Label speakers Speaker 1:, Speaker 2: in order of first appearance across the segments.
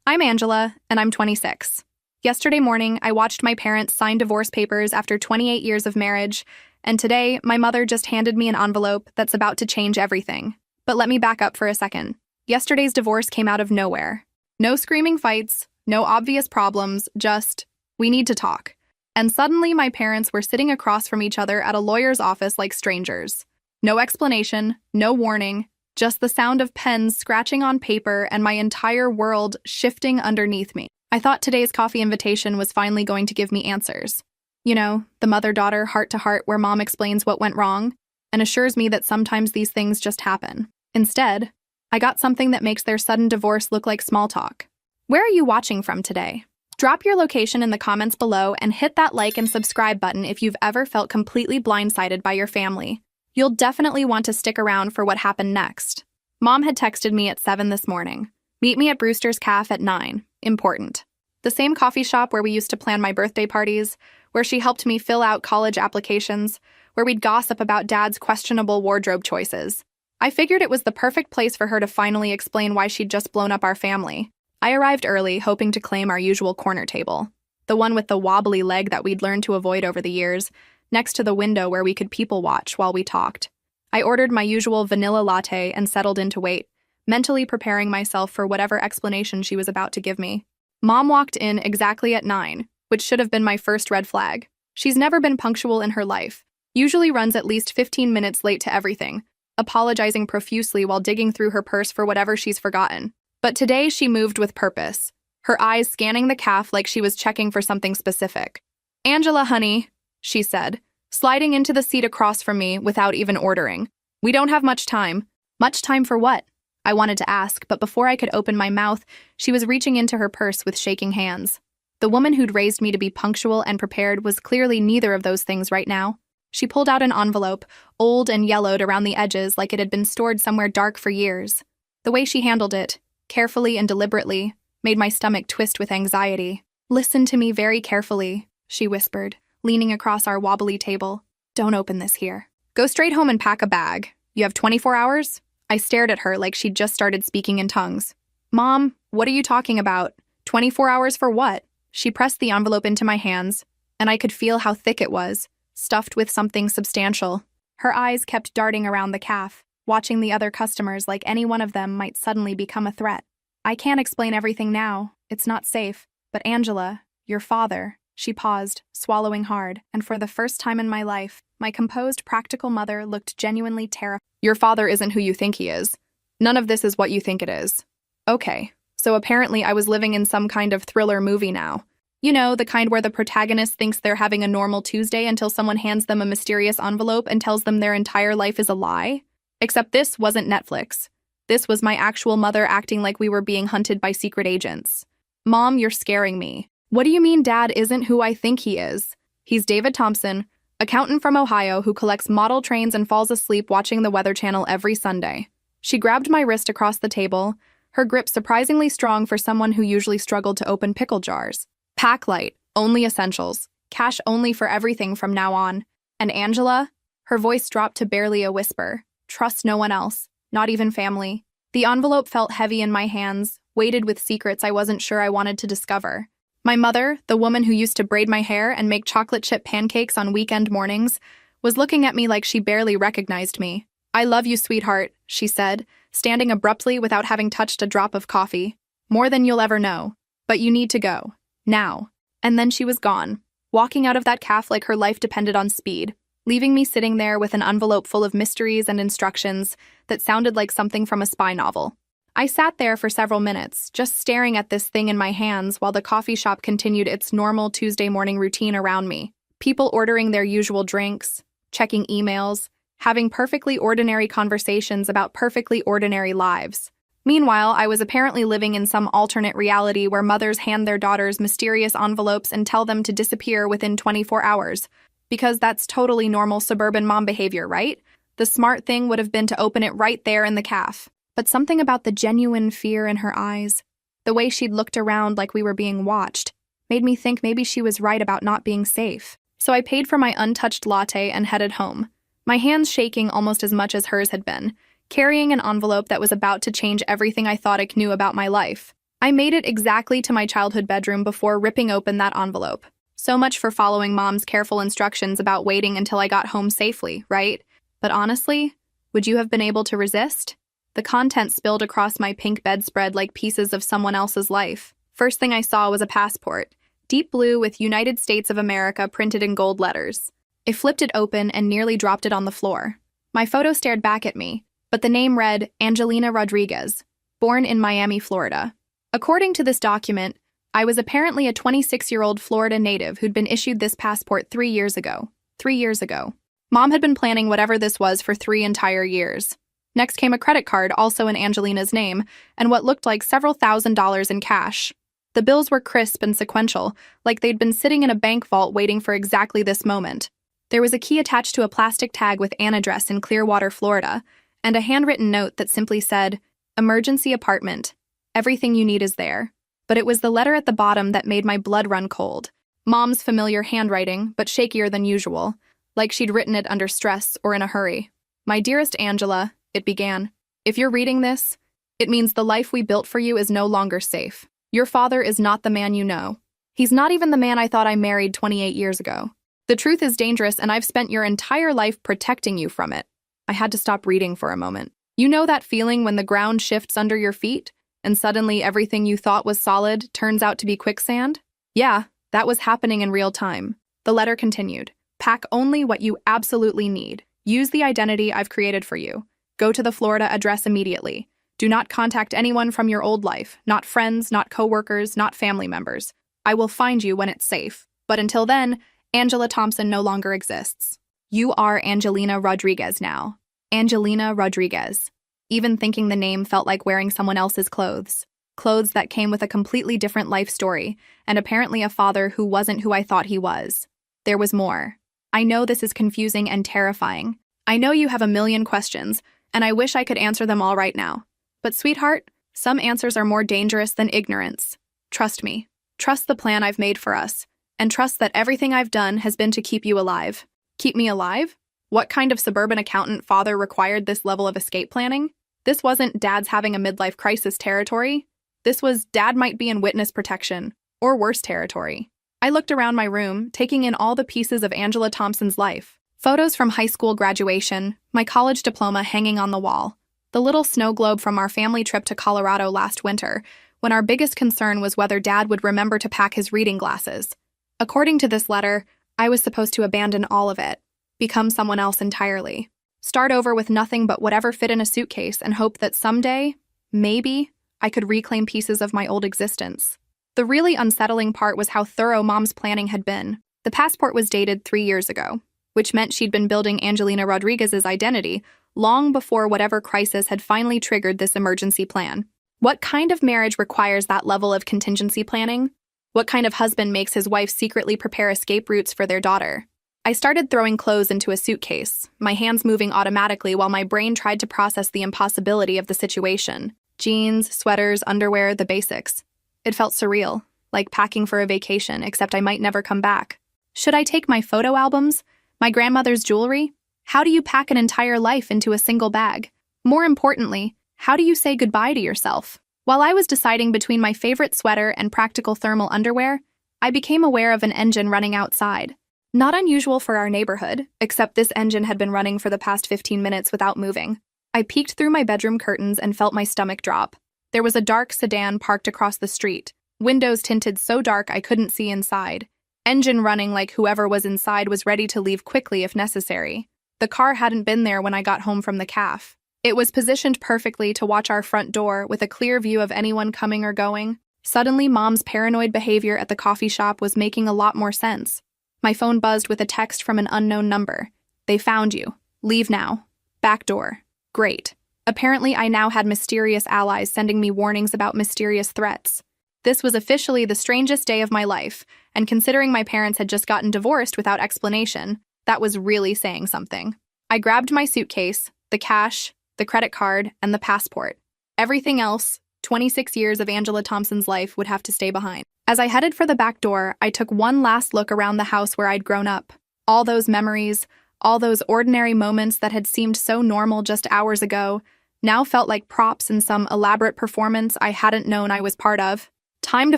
Speaker 1: I'm Angela, and I'm 26. Yesterday morning, I watched my parents sign divorce papers after 28 years of marriage, and today, my mother just handed me an envelope that's about to change everything. But let me back up for a second. Yesterday's divorce came out of nowhere. No screaming fights, no obvious problems, just, we need to talk. And suddenly, my parents were sitting across from each other at a lawyer's office like strangers. No explanation, no warning, just the sound of pens scratching on paper and my entire world shifting underneath me. I thought today's coffee invitation was finally going to give me answers. You know, the mother-daughter heart-to-heart where mom explains what went wrong and assures me that sometimes these things just happen. Instead, I got something that makes their sudden divorce look like small talk. Where are you watching from today? Drop your location in the comments below and hit that like and subscribe button if you've ever felt completely blindsided by your family. You'll definitely want to stick around for what happened next. Mom had texted me at 7 this morning. Meet me at Brewster's Cafe at 9. Important. The same coffee shop where we used to plan my birthday parties, where she helped me fill out college applications, where we'd gossip about Dad's questionable wardrobe choices. I figured it was the perfect place for her to finally explain why she'd just blown up our family. I arrived early, hoping to claim our usual corner table, the one with the wobbly leg that we'd learned to avoid over the years, next to the window where we could people watch while we talked. I ordered my usual vanilla latte and settled in to wait, mentally preparing myself for whatever explanation she was about to give me. Mom walked in exactly at 9, which should have been my first red flag. She's never been punctual in her life, usually runs at least 15 minutes late to everything, apologizing profusely while digging through her purse for whatever she's forgotten. But today she moved with purpose, her eyes scanning the cafe like she was checking for something specific. "Angela, honey," she said, sliding into the seat across from me without even ordering. "We don't have much time." Much time for what? I wanted to ask, but before I could open my mouth, she was reaching into her purse with shaking hands. The woman who'd raised me to be punctual and prepared was clearly neither of those things right now. She pulled out an envelope, old and yellowed around the edges like it had been stored somewhere dark for years. The way she handled it, carefully and deliberately, made my stomach twist with anxiety. "Listen to me very carefully," she whispered, leaning across our wobbly table. "Don't open this here. Go straight home and pack a bag. You have 24 hours? I stared at her like she'd just started speaking in tongues. "Mom, what are you talking about? 24 hours for what?" She pressed the envelope into my hands, and I could feel how thick it was, stuffed with something substantial. Her eyes kept darting around the cafe, watching the other customers like any one of them might suddenly become a threat. "I can't explain everything now. It's not safe. But Angela, your father." She paused, swallowing hard, and for the first time in my life, my composed, practical mother looked genuinely terrified. "Your father isn't who you think he is. None of this is what you think it is." Okay, so apparently I was living in some kind of thriller movie now. You know, the kind where the protagonist thinks they're having a normal Tuesday until someone hands them a mysterious envelope and tells them their entire life is a lie? Except this wasn't Netflix. This was my actual mother acting like we were being hunted by secret agents. "Mom, you're scaring me." "What do you mean Dad isn't who I think he is? He's David Thompson, accountant from Ohio who collects model trains and falls asleep watching the Weather Channel every Sunday." She grabbed my wrist across the table, her grip surprisingly strong for someone who usually struggled to open pickle jars. "Pack light, only essentials, cash only for everything from now on. And Angela?" Her voice dropped to barely a whisper. "Trust no one else, not even family." The envelope felt heavy in my hands, weighted with secrets I wasn't sure I wanted to discover. My mother, the woman who used to braid my hair and make chocolate chip pancakes on weekend mornings, was looking at me like she barely recognized me. "I love you, sweetheart," she said, standing abruptly without having touched a drop of coffee. "More than you'll ever know. But you need to go. Now." And then she was gone, walking out of that cafe like her life depended on speed, leaving me sitting there with an envelope full of mysteries and instructions that sounded like something from a spy novel. I sat there for several minutes, just staring at this thing in my hands while the coffee shop continued its normal Tuesday morning routine around me. People ordering their usual drinks, checking emails, having perfectly ordinary conversations about perfectly ordinary lives. Meanwhile, I was apparently living in some alternate reality where mothers hand their daughters mysterious envelopes and tell them to disappear within 24 hours. Because that's totally normal suburban mom behavior, right? The smart thing would have been to open it right there in the cafe. But something about the genuine fear in her eyes, the way she'd looked around like we were being watched, made me think maybe she was right about not being safe. So I paid for my untouched latte and headed home, my hands shaking almost as much as hers had been, carrying an envelope that was about to change everything I thought I knew about my life. I made it exactly to my childhood bedroom before ripping open that envelope. So much for following Mom's careful instructions about waiting until I got home safely, right? But honestly, would you have been able to resist? The contents spilled across my pink bedspread like pieces of someone else's life. First thing I saw was a passport, deep blue with United States of America printed in gold letters. I flipped it open and nearly dropped it on the floor. My photo stared back at me, but the name read Angelina Rodriguez, born in Miami, Florida. According to this document, I was apparently a 26-year-old Florida native who'd been issued this passport 3 years ago. 3 years ago. Mom had been planning whatever this was for 3 entire years. Next came a credit card, also in Angelina's name, and what looked like several $1,000s in cash. The bills were crisp and sequential, like they'd been sitting in a bank vault waiting for exactly this moment. There was a key attached to a plastic tag with an address in Clearwater, Florida, and a handwritten note that simply said, "Emergency apartment. Everything you need is there." But it was the letter at the bottom that made my blood run cold. Mom's familiar handwriting, but shakier than usual, like she'd written it under stress or in a hurry. "My dearest Angela," it began, "if you're reading this, it means the life we built for you is no longer safe. Your father is not the man you know. He's not even the man I thought I married 28 years ago. The truth is dangerous, and I've spent your entire life protecting you from it." I had to stop reading for a moment. You know that feeling when the ground shifts under your feet, and suddenly everything you thought was solid turns out to be quicksand? Yeah, that was happening in real time. The letter continued. "Pack only what you absolutely need. Use the identity I've created for you. Go to the Florida address immediately. Do not contact anyone from your old life, not friends, not coworkers, not family members. I will find you when it's safe. But until then, Angela Thompson no longer exists. You are Angelina Rodriguez now. Angelina Rodriguez." Even thinking the name felt like wearing someone else's clothes. Clothes that came with a completely different life story, and apparently a father who wasn't who I thought he was. There was more. I know this is confusing and terrifying. I know you have a million questions, and I wish I could answer them all right now. But sweetheart, some answers are more dangerous than ignorance. Trust me. Trust the plan I've made for us, and trust that everything I've done has been to keep you alive. Keep me alive? What kind of suburban accountant father required this level of escape planning? This wasn't dad's having a midlife crisis territory. This was dad might be in witness protection, or worse territory. I looked around my room, taking in all the pieces of Angela Thompson's life. Photos from high school graduation, my college diploma hanging on the wall, the little snow globe from our family trip to Colorado last winter, when our biggest concern was whether dad would remember to pack his reading glasses. According to this letter, I was supposed to abandon all of it, become someone else entirely. Start over with nothing but whatever fit in a suitcase and hope that someday, maybe, I could reclaim pieces of my old existence. The really unsettling part was how thorough Mom's planning had been. The passport was dated 3 years ago, which meant she'd been building Angelina Rodriguez's identity long before whatever crisis had finally triggered this emergency plan. What kind of marriage requires that level of contingency planning? What kind of husband makes his wife secretly prepare escape routes for their daughter? I started throwing clothes into a suitcase, my hands moving automatically while my brain tried to process the impossibility of the situation. Jeans, sweaters, underwear, the basics. It felt surreal, like packing for a vacation, except I might never come back. Should I take my photo albums? My grandmother's jewelry? How do you pack an entire life into a single bag? More importantly, how do you say goodbye to yourself? While I was deciding between my favorite sweater and practical thermal underwear, I became aware of an engine running outside. Not unusual for our neighborhood, except this engine had been running for the past 15 minutes without moving. I peeked through my bedroom curtains and felt my stomach drop. There was a dark sedan parked across the street, windows tinted so dark I couldn't see inside. Engine running like whoever was inside was ready to leave quickly if necessary. The car hadn't been there when I got home from the caf. It was positioned perfectly to watch our front door with a clear view of anyone coming or going. Suddenly, Mom's paranoid behavior at the coffee shop was making a lot more sense. My phone buzzed with a text from an unknown number. "They found you. Leave now. Back door." Great. Apparently, I now had mysterious allies sending me warnings about mysterious threats. This was officially the strangest day of my life, and considering my parents had just gotten divorced without explanation, that was really saying something. I grabbed my suitcase, the cash, the credit card, and the passport. Everything else, 26 years of Angela Thompson's life, would have to stay behind. As I headed for the back door, I took one last look around the house where I'd grown up. All those memories, all those ordinary moments that had seemed so normal just hours ago, now felt like props in some elaborate performance I hadn't known I was part of. Time to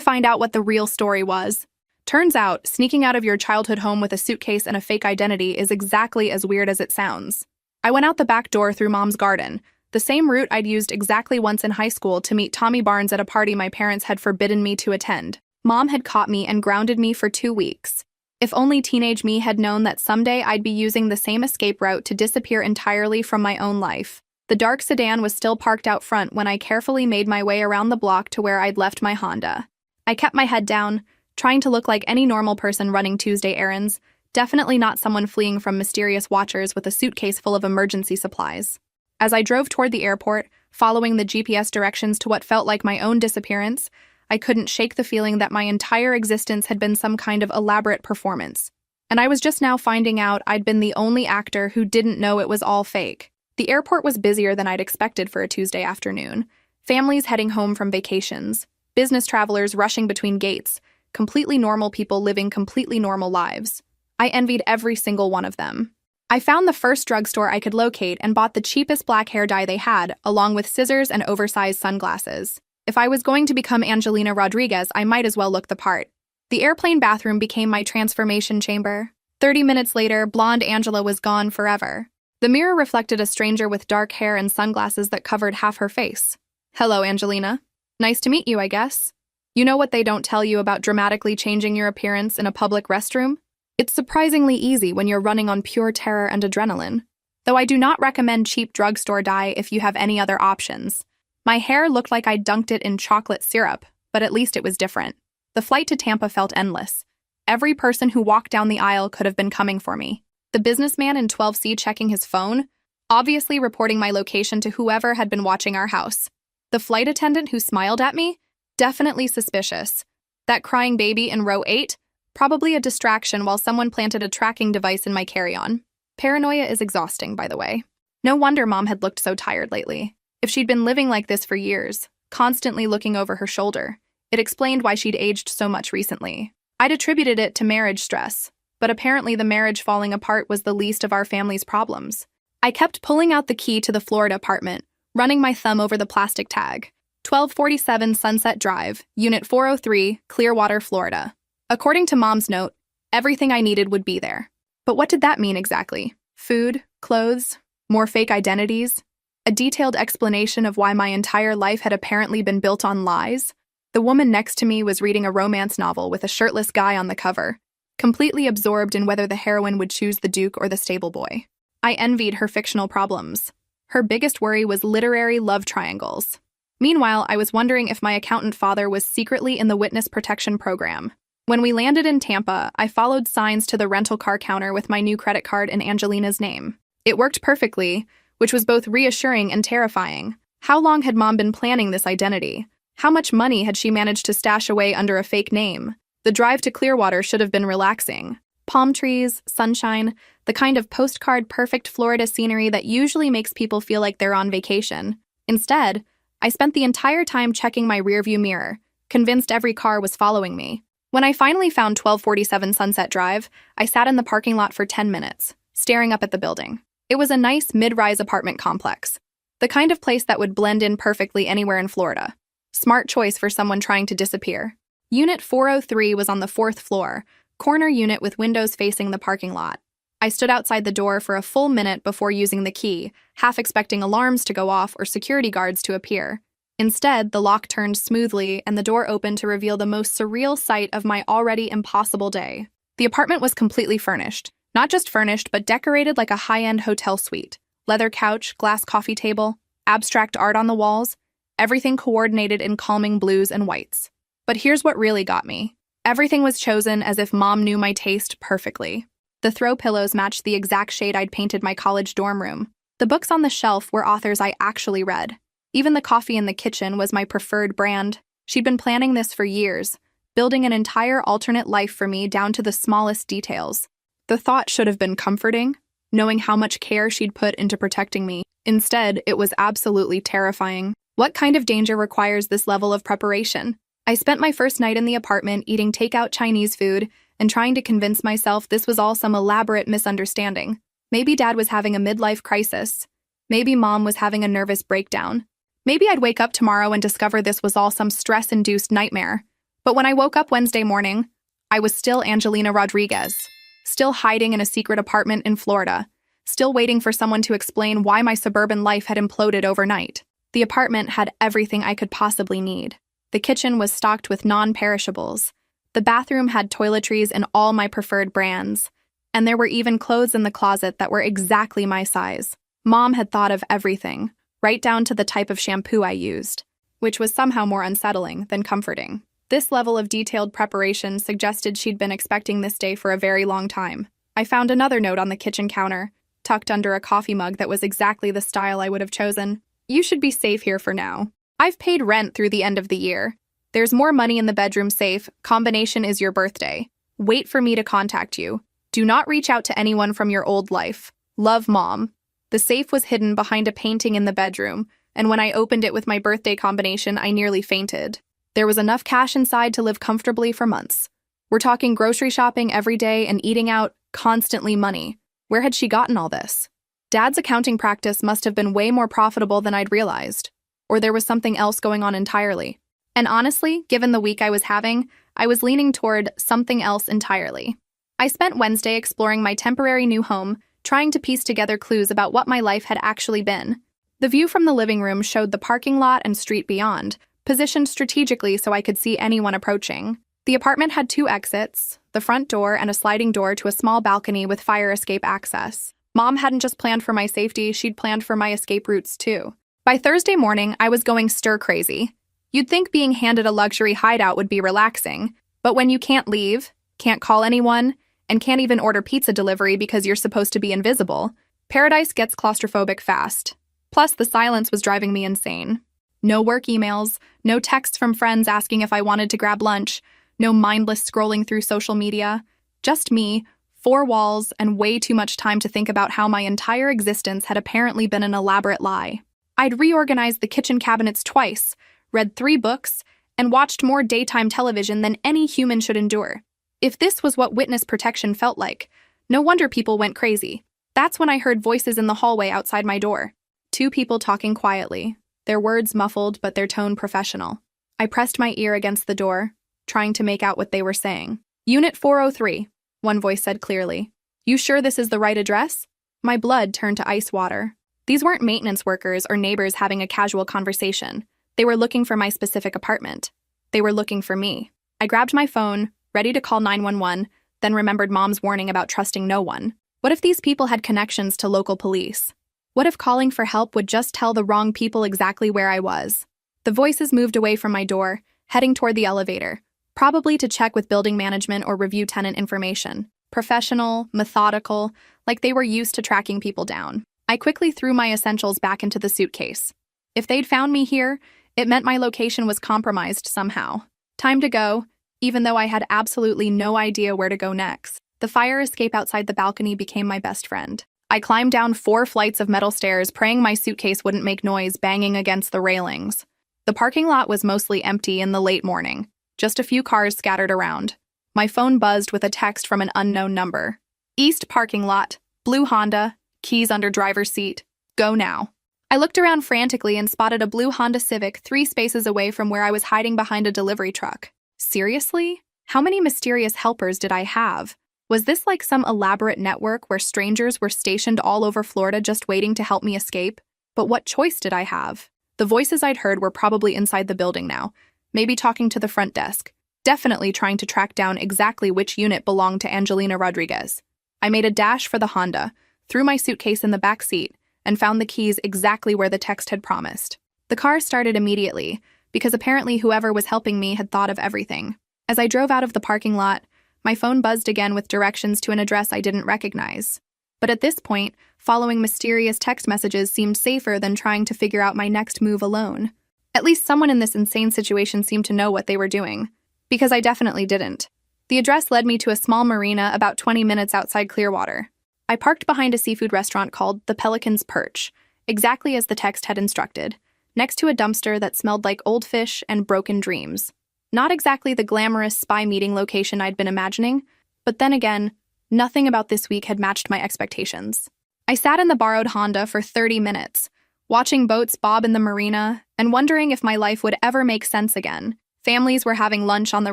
Speaker 1: find out what the real story was. Turns out, sneaking out of your childhood home with a suitcase and a fake identity is exactly as weird as it sounds. I went out the back door through Mom's garden, the same route I'd used exactly once in high school to meet Tommy Barnes at a party my parents had forbidden me to attend. Mom had caught me and grounded me for 2 weeks. If only teenage me had known that someday I'd be using the same escape route to disappear entirely from my own life. The dark sedan was still parked out front when I carefully made my way around the block to where I'd left my Honda. I kept my head down, trying to look like any normal person running Tuesday errands, definitely not someone fleeing from mysterious watchers with a suitcase full of emergency supplies. As I drove toward the airport, following the GPS directions to what felt like my own disappearance, I couldn't shake the feeling that my entire existence had been some kind of elaborate performance. And I was just now finding out I'd been the only actor who didn't know it was all fake. The airport was busier than I'd expected for a Tuesday afternoon. Families heading home from vacations, business travelers rushing between gates, completely normal people living completely normal lives. I envied every single one of them. I found the first drugstore I could locate and bought the cheapest black hair dye they had, along with scissors and oversized sunglasses. If I was going to become Angelina Rodriguez, I might as well look the part. The airplane bathroom became my transformation chamber. 30 minutes later, blonde Angela was gone forever. The mirror reflected a stranger with dark hair and sunglasses that covered half her face. Hello, Angelina. Nice to meet you, I guess. You know what they don't tell you about dramatically changing your appearance in a public restroom? It's surprisingly easy when you're running on pure terror and adrenaline. Though I do not recommend cheap drugstore dye if you have any other options. My hair looked like I dunked it in chocolate syrup, but at least it was different. The flight to Tampa felt endless. Every person who walked down the aisle could have been coming for me. The businessman in 12C checking his phone, obviously reporting my location to whoever had been watching our house. The flight attendant who smiled at me, definitely suspicious. That crying baby in row 8, probably a distraction while someone planted a tracking device in my carry-on. Paranoia is exhausting, by the way. No wonder Mom had looked so tired lately. If she'd been living like this for years, constantly looking over her shoulder, it explained why she'd aged so much recently. I'd attributed it to marriage stress, but apparently the marriage falling apart was the least of our family's problems. I kept pulling out the key to the Florida apartment, running my thumb over the plastic tag. 1247 Sunset Drive, Unit 403, Clearwater, Florida. According to Mom's note, everything I needed would be there. But what did that mean exactly? Food, clothes, more fake identities? A detailed explanation of why my entire life had apparently been built on lies? The woman next to me was reading a romance novel with a shirtless guy on the cover, completely absorbed in whether the heroine would choose the Duke or the stable boy. I envied her fictional problems. Her biggest worry was literary love triangles. Meanwhile, I was wondering if my accountant father was secretly in the witness protection program. When we landed in Tampa, I followed signs to the rental car counter with my new credit card in Angelina's name. It worked perfectly, which was both reassuring and terrifying. How long had Mom been planning this identity? How much money had she managed to stash away under a fake name? The drive to Clearwater should have been relaxing. Palm trees, sunshine, the kind of postcard-perfect Florida scenery that usually makes people feel like they're on vacation. Instead, I spent the entire time checking my rearview mirror, convinced every car was following me. When I finally found 1247 Sunset Drive, I sat in the parking lot for 10 minutes, staring up at the building. It was a nice mid-rise apartment complex, the kind of place that would blend in perfectly anywhere in Florida. Smart choice for someone trying to disappear. Unit 403 was on the 4th floor, corner unit with windows facing the parking lot. I stood outside the door for a full minute before using the key, half expecting alarms to go off or security guards to appear. Instead, the lock turned smoothly and the door opened to reveal the most surreal sight of my already impossible day. The apartment was completely furnished. Not just furnished, but decorated like a high-end hotel suite. Leather couch, glass coffee table, abstract art on the walls, everything coordinated in calming blues and whites. But here's what really got me. Everything was chosen as if Mom knew my taste perfectly. The throw pillows matched the exact shade I'd painted my college dorm room. The books on the shelf were authors I actually read. Even the coffee in the kitchen was my preferred brand. She'd been planning this for years, building an entire alternate life for me down to the smallest details. The thought should have been comforting, knowing how much care she'd put into protecting me. Instead, it was absolutely terrifying. What kind of danger requires this level of preparation? I spent my first night in the apartment eating takeout Chinese food and trying to convince myself this was all some elaborate misunderstanding. Maybe Dad was having a midlife crisis. Maybe Mom was having a nervous breakdown. Maybe I'd wake up tomorrow and discover this was all some stress-induced nightmare. But when I woke up Wednesday morning, I was still Angelina Rodriguez, still hiding in a secret apartment in Florida, still waiting for someone to explain why my suburban life had imploded overnight. The apartment had everything I could possibly need. The kitchen was stocked with non-perishables. The bathroom had toiletries in all my preferred brands. And there were even clothes in the closet that were exactly my size. Mom had thought of everything, right down to the type of shampoo I used, which was somehow more unsettling than comforting. This level of detailed preparation suggested she'd been expecting this day for a very long time. I found another note on the kitchen counter, tucked under a coffee mug that was exactly the style I would have chosen. You should be safe here for now. I've paid rent through the end of the year. There's more money in the bedroom safe. Combination is your birthday. Wait for me to contact you. Do not reach out to anyone from your old life. Love, Mom. The safe was hidden behind a painting in the bedroom, and when I opened it with my birthday combination, I nearly fainted. There was enough cash inside to live comfortably for months. We're talking grocery shopping every day and eating out, constantly money. Where had she gotten all this? Dad's accounting practice must have been way more profitable than I'd realized. Or there was something else going on entirely. And honestly, given the week I was having, I was leaning toward something else entirely. I spent Wednesday exploring my temporary new home, trying to piece together clues about what my life had actually been. The view from the living room showed the parking lot and street beyond, positioned strategically so I could see anyone approaching. The apartment had 2 exits, the front door and a sliding door to a small balcony with fire escape access. Mom hadn't just planned for my safety, she'd planned for my escape routes too. By Thursday morning, I was going stir-crazy. You'd think being handed a luxury hideout would be relaxing, but when you can't leave, can't call anyone, and can't even order pizza delivery because you're supposed to be invisible, paradise gets claustrophobic fast. Plus, the silence was driving me insane. No work emails, no texts from friends asking if I wanted to grab lunch, no mindless scrolling through social media. Just me, 4 walls, and way too much time to think about how my entire existence had apparently been an elaborate lie. I'd reorganized the kitchen cabinets twice, read 3 books, and watched more daytime television than any human should endure. If this was what witness protection felt like, no wonder people went crazy. That's when I heard voices in the hallway outside my door. 2 people talking quietly, their words muffled but their tone professional. I pressed my ear against the door, trying to make out what they were saying. Unit 403, one voice said clearly. You sure this is the right address? My blood turned to ice water. These weren't maintenance workers or neighbors having a casual conversation. They were looking for my specific apartment. They were looking for me. I grabbed my phone, ready to call 911, then remembered Mom's warning about trusting no one. What if these people had connections to local police? What if calling for help would just tell the wrong people exactly where I was? The voices moved away from my door, heading toward the elevator, probably to check with building management or review tenant information. Professional, methodical, like they were used to tracking people down. I quickly threw my essentials back into the suitcase. If they'd found me here, it meant my location was compromised somehow. Time to go, even though I had absolutely no idea where to go next. The fire escape outside the balcony became my best friend. I climbed down 4 flights of metal stairs, praying my suitcase wouldn't make noise banging against the railings. The parking lot was mostly empty in the late morning, just a few cars scattered around. My phone buzzed with a text from an unknown number. East parking lot, blue Honda, keys under driver's seat, go now. I looked around frantically and spotted a blue Honda Civic 3 spaces away from where I was hiding behind a delivery truck. Seriously? How many mysterious helpers did I have? Was this like some elaborate network where strangers were stationed all over Florida just waiting to help me escape? But what choice did I have? The voices I'd heard were probably inside the building now, maybe talking to the front desk, definitely trying to track down exactly which unit belonged to Angelina Rodriguez. I made a dash for the Honda, threw my suitcase in the back seat, and found the keys exactly where the text had promised. The car started immediately, because apparently whoever was helping me had thought of everything. As I drove out of the parking lot, my phone buzzed again with directions to an address I didn't recognize. But at this point, following mysterious text messages seemed safer than trying to figure out my next move alone. At least someone in this insane situation seemed to know what they were doing, because I definitely didn't. The address led me to a small marina about 20 minutes outside Clearwater. I parked behind a seafood restaurant called the Pelican's Perch, exactly as the text had instructed, next to a dumpster that smelled like old fish and broken dreams. Not exactly the glamorous spy meeting location I'd been imagining, but then again, nothing about this week had matched my expectations. I sat in the borrowed Honda for 30 minutes, watching boats bob in the marina and wondering if my life would ever make sense again. Families were having lunch on the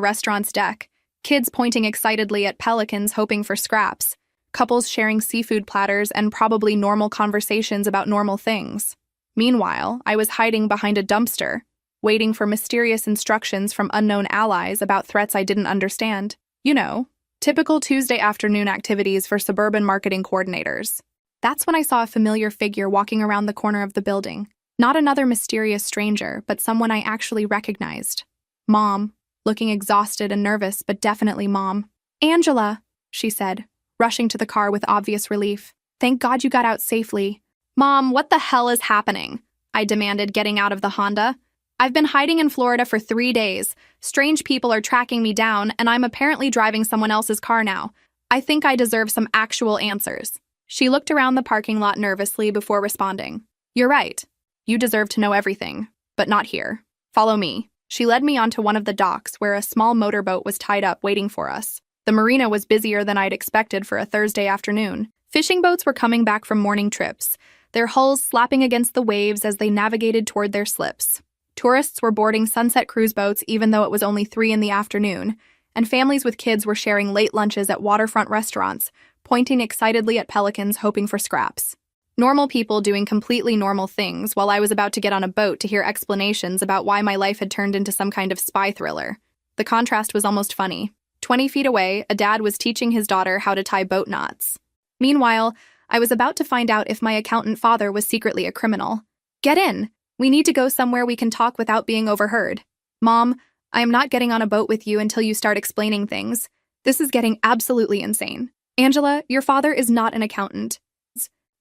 Speaker 1: restaurant's deck, kids pointing excitedly at pelicans hoping for scraps, couples sharing seafood platters and probably normal conversations about normal things. Meanwhile, I was hiding behind a dumpster, waiting for mysterious instructions from unknown allies about threats I didn't understand. You know, typical Tuesday afternoon activities for suburban marketing coordinators. That's when I saw a familiar figure walking around the corner of the building. Not another mysterious stranger, but someone I actually recognized. Mom, looking exhausted and nervous, but definitely Mom. "Angela," she said, rushing to the car with obvious relief. "Thank God you got out safely." "Mom, what the hell is happening?" I demanded, getting out of the Honda. "I've been hiding in Florida for 3 days. Strange people are tracking me down, and I'm apparently driving someone else's car now. I think I deserve some actual answers." She looked around the parking lot nervously before responding. "You're right. You deserve to know everything, but not here. Follow me." She led me onto one of the docks where a small motorboat was tied up waiting for us. The marina was busier than I'd expected for a Thursday afternoon. Fishing boats were coming back from morning trips, their hulls slapping against the waves as they navigated toward their slips. Tourists were boarding sunset cruise boats even though it was only 3 in the afternoon, and families with kids were sharing late lunches at waterfront restaurants, pointing excitedly at pelicans hoping for scraps. Normal people doing completely normal things while I was about to get on a boat to hear explanations about why my life had turned into some kind of spy thriller. The contrast was almost funny. 20 feet away, a dad was teaching his daughter how to tie boat knots. Meanwhile, I was about to find out if my accountant father was secretly a criminal. "Get in! We need to go somewhere we can talk without being overheard." "Mom, I am not getting on a boat with you until you start explaining things. This is getting absolutely insane." "Angela, your father is not an accountant."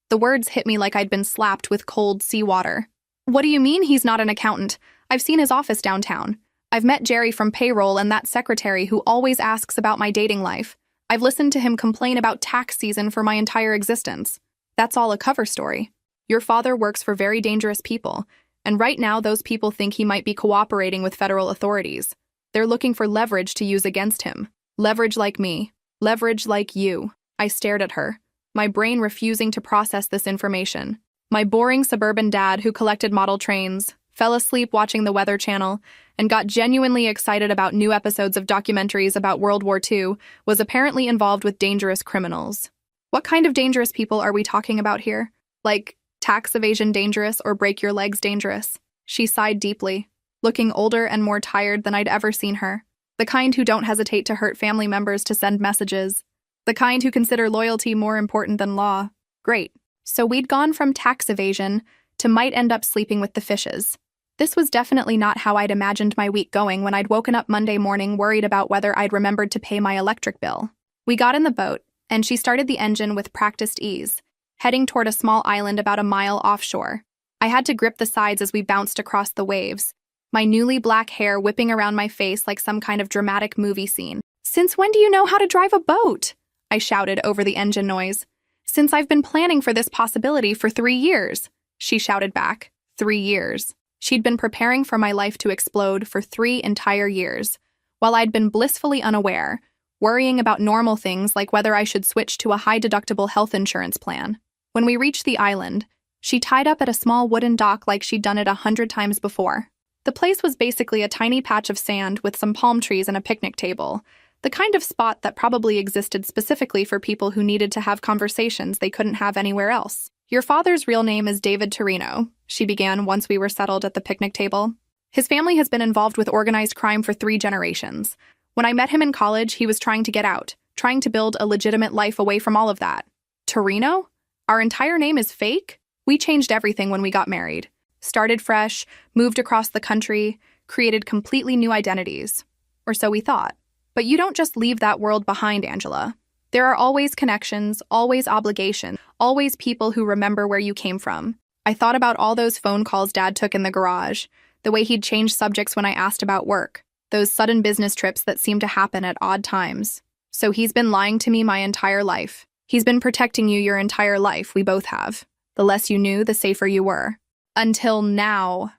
Speaker 1: The words hit me like I'd been slapped with cold seawater. "What do you mean he's not an accountant? I've seen his office downtown. I've met Jerry from payroll and that secretary who always asks about my dating life. I've listened to him complain about tax season for my entire existence. That's all a cover story. Your father works for very dangerous people, and right now those people think he might be cooperating with federal authorities. They're looking for leverage to use against him. Leverage like me. Leverage like you." I stared at her, my brain refusing to process this information. My boring suburban dad who collected model trains, fell asleep watching the Weather Channel, and got genuinely excited about new episodes of documentaries about World War II, was apparently involved with dangerous criminals. What kind of dangerous people are we talking about here? Like, tax evasion dangerous or break your legs dangerous? She sighed deeply, looking older and more tired than I'd ever seen her. The kind who don't hesitate to hurt family members to send messages. The kind who consider loyalty more important than law. Great. So we'd gone from tax evasion to might end up sleeping with the fishes. This was definitely not how I'd imagined my week going when I'd woken up Monday morning worried about whether I'd remembered to pay my electric bill. We got in the boat, and she started the engine with practiced ease, heading toward a small island about a mile offshore. I had to grip the sides as we bounced across the waves, my newly black hair whipping around my face like some kind of dramatic movie scene. "Since when do you know how to drive a boat?" I shouted over the engine noise. "Since I've been planning for this possibility for 3 years," she shouted back. 3 years. She'd been preparing for my life to explode for 3 entire years, while I'd been blissfully unaware, worrying about normal things like whether I should switch to a high-deductible health insurance plan. When we reached the island, she tied up at a small wooden dock like she'd done it 100 times before. The place was basically a tiny patch of sand with some palm trees and a picnic table, the kind of spot that probably existed specifically for people who needed to have conversations they couldn't have anywhere else. "Your father's real name is David Torino," she began once we were settled at the picnic table. "His family has been involved with organized crime for 3 generations. When I met him in college, he was trying to get out, trying to build a legitimate life away from all of that." "Torino? Our entire name is fake?" "We changed everything when we got married. Started fresh, moved across the country, created completely new identities. Or so we thought. But you don't just leave that world behind, Angela. There are always connections, always obligations, always people who remember where you came from." I thought about all those phone calls Dad took in the garage, the way he'd change subjects when I asked about work, those sudden business trips that seemed to happen at odd times. So he's been lying to me my entire life. He's been protecting you your entire life, we both have. The less you knew, the safer you were. Until now.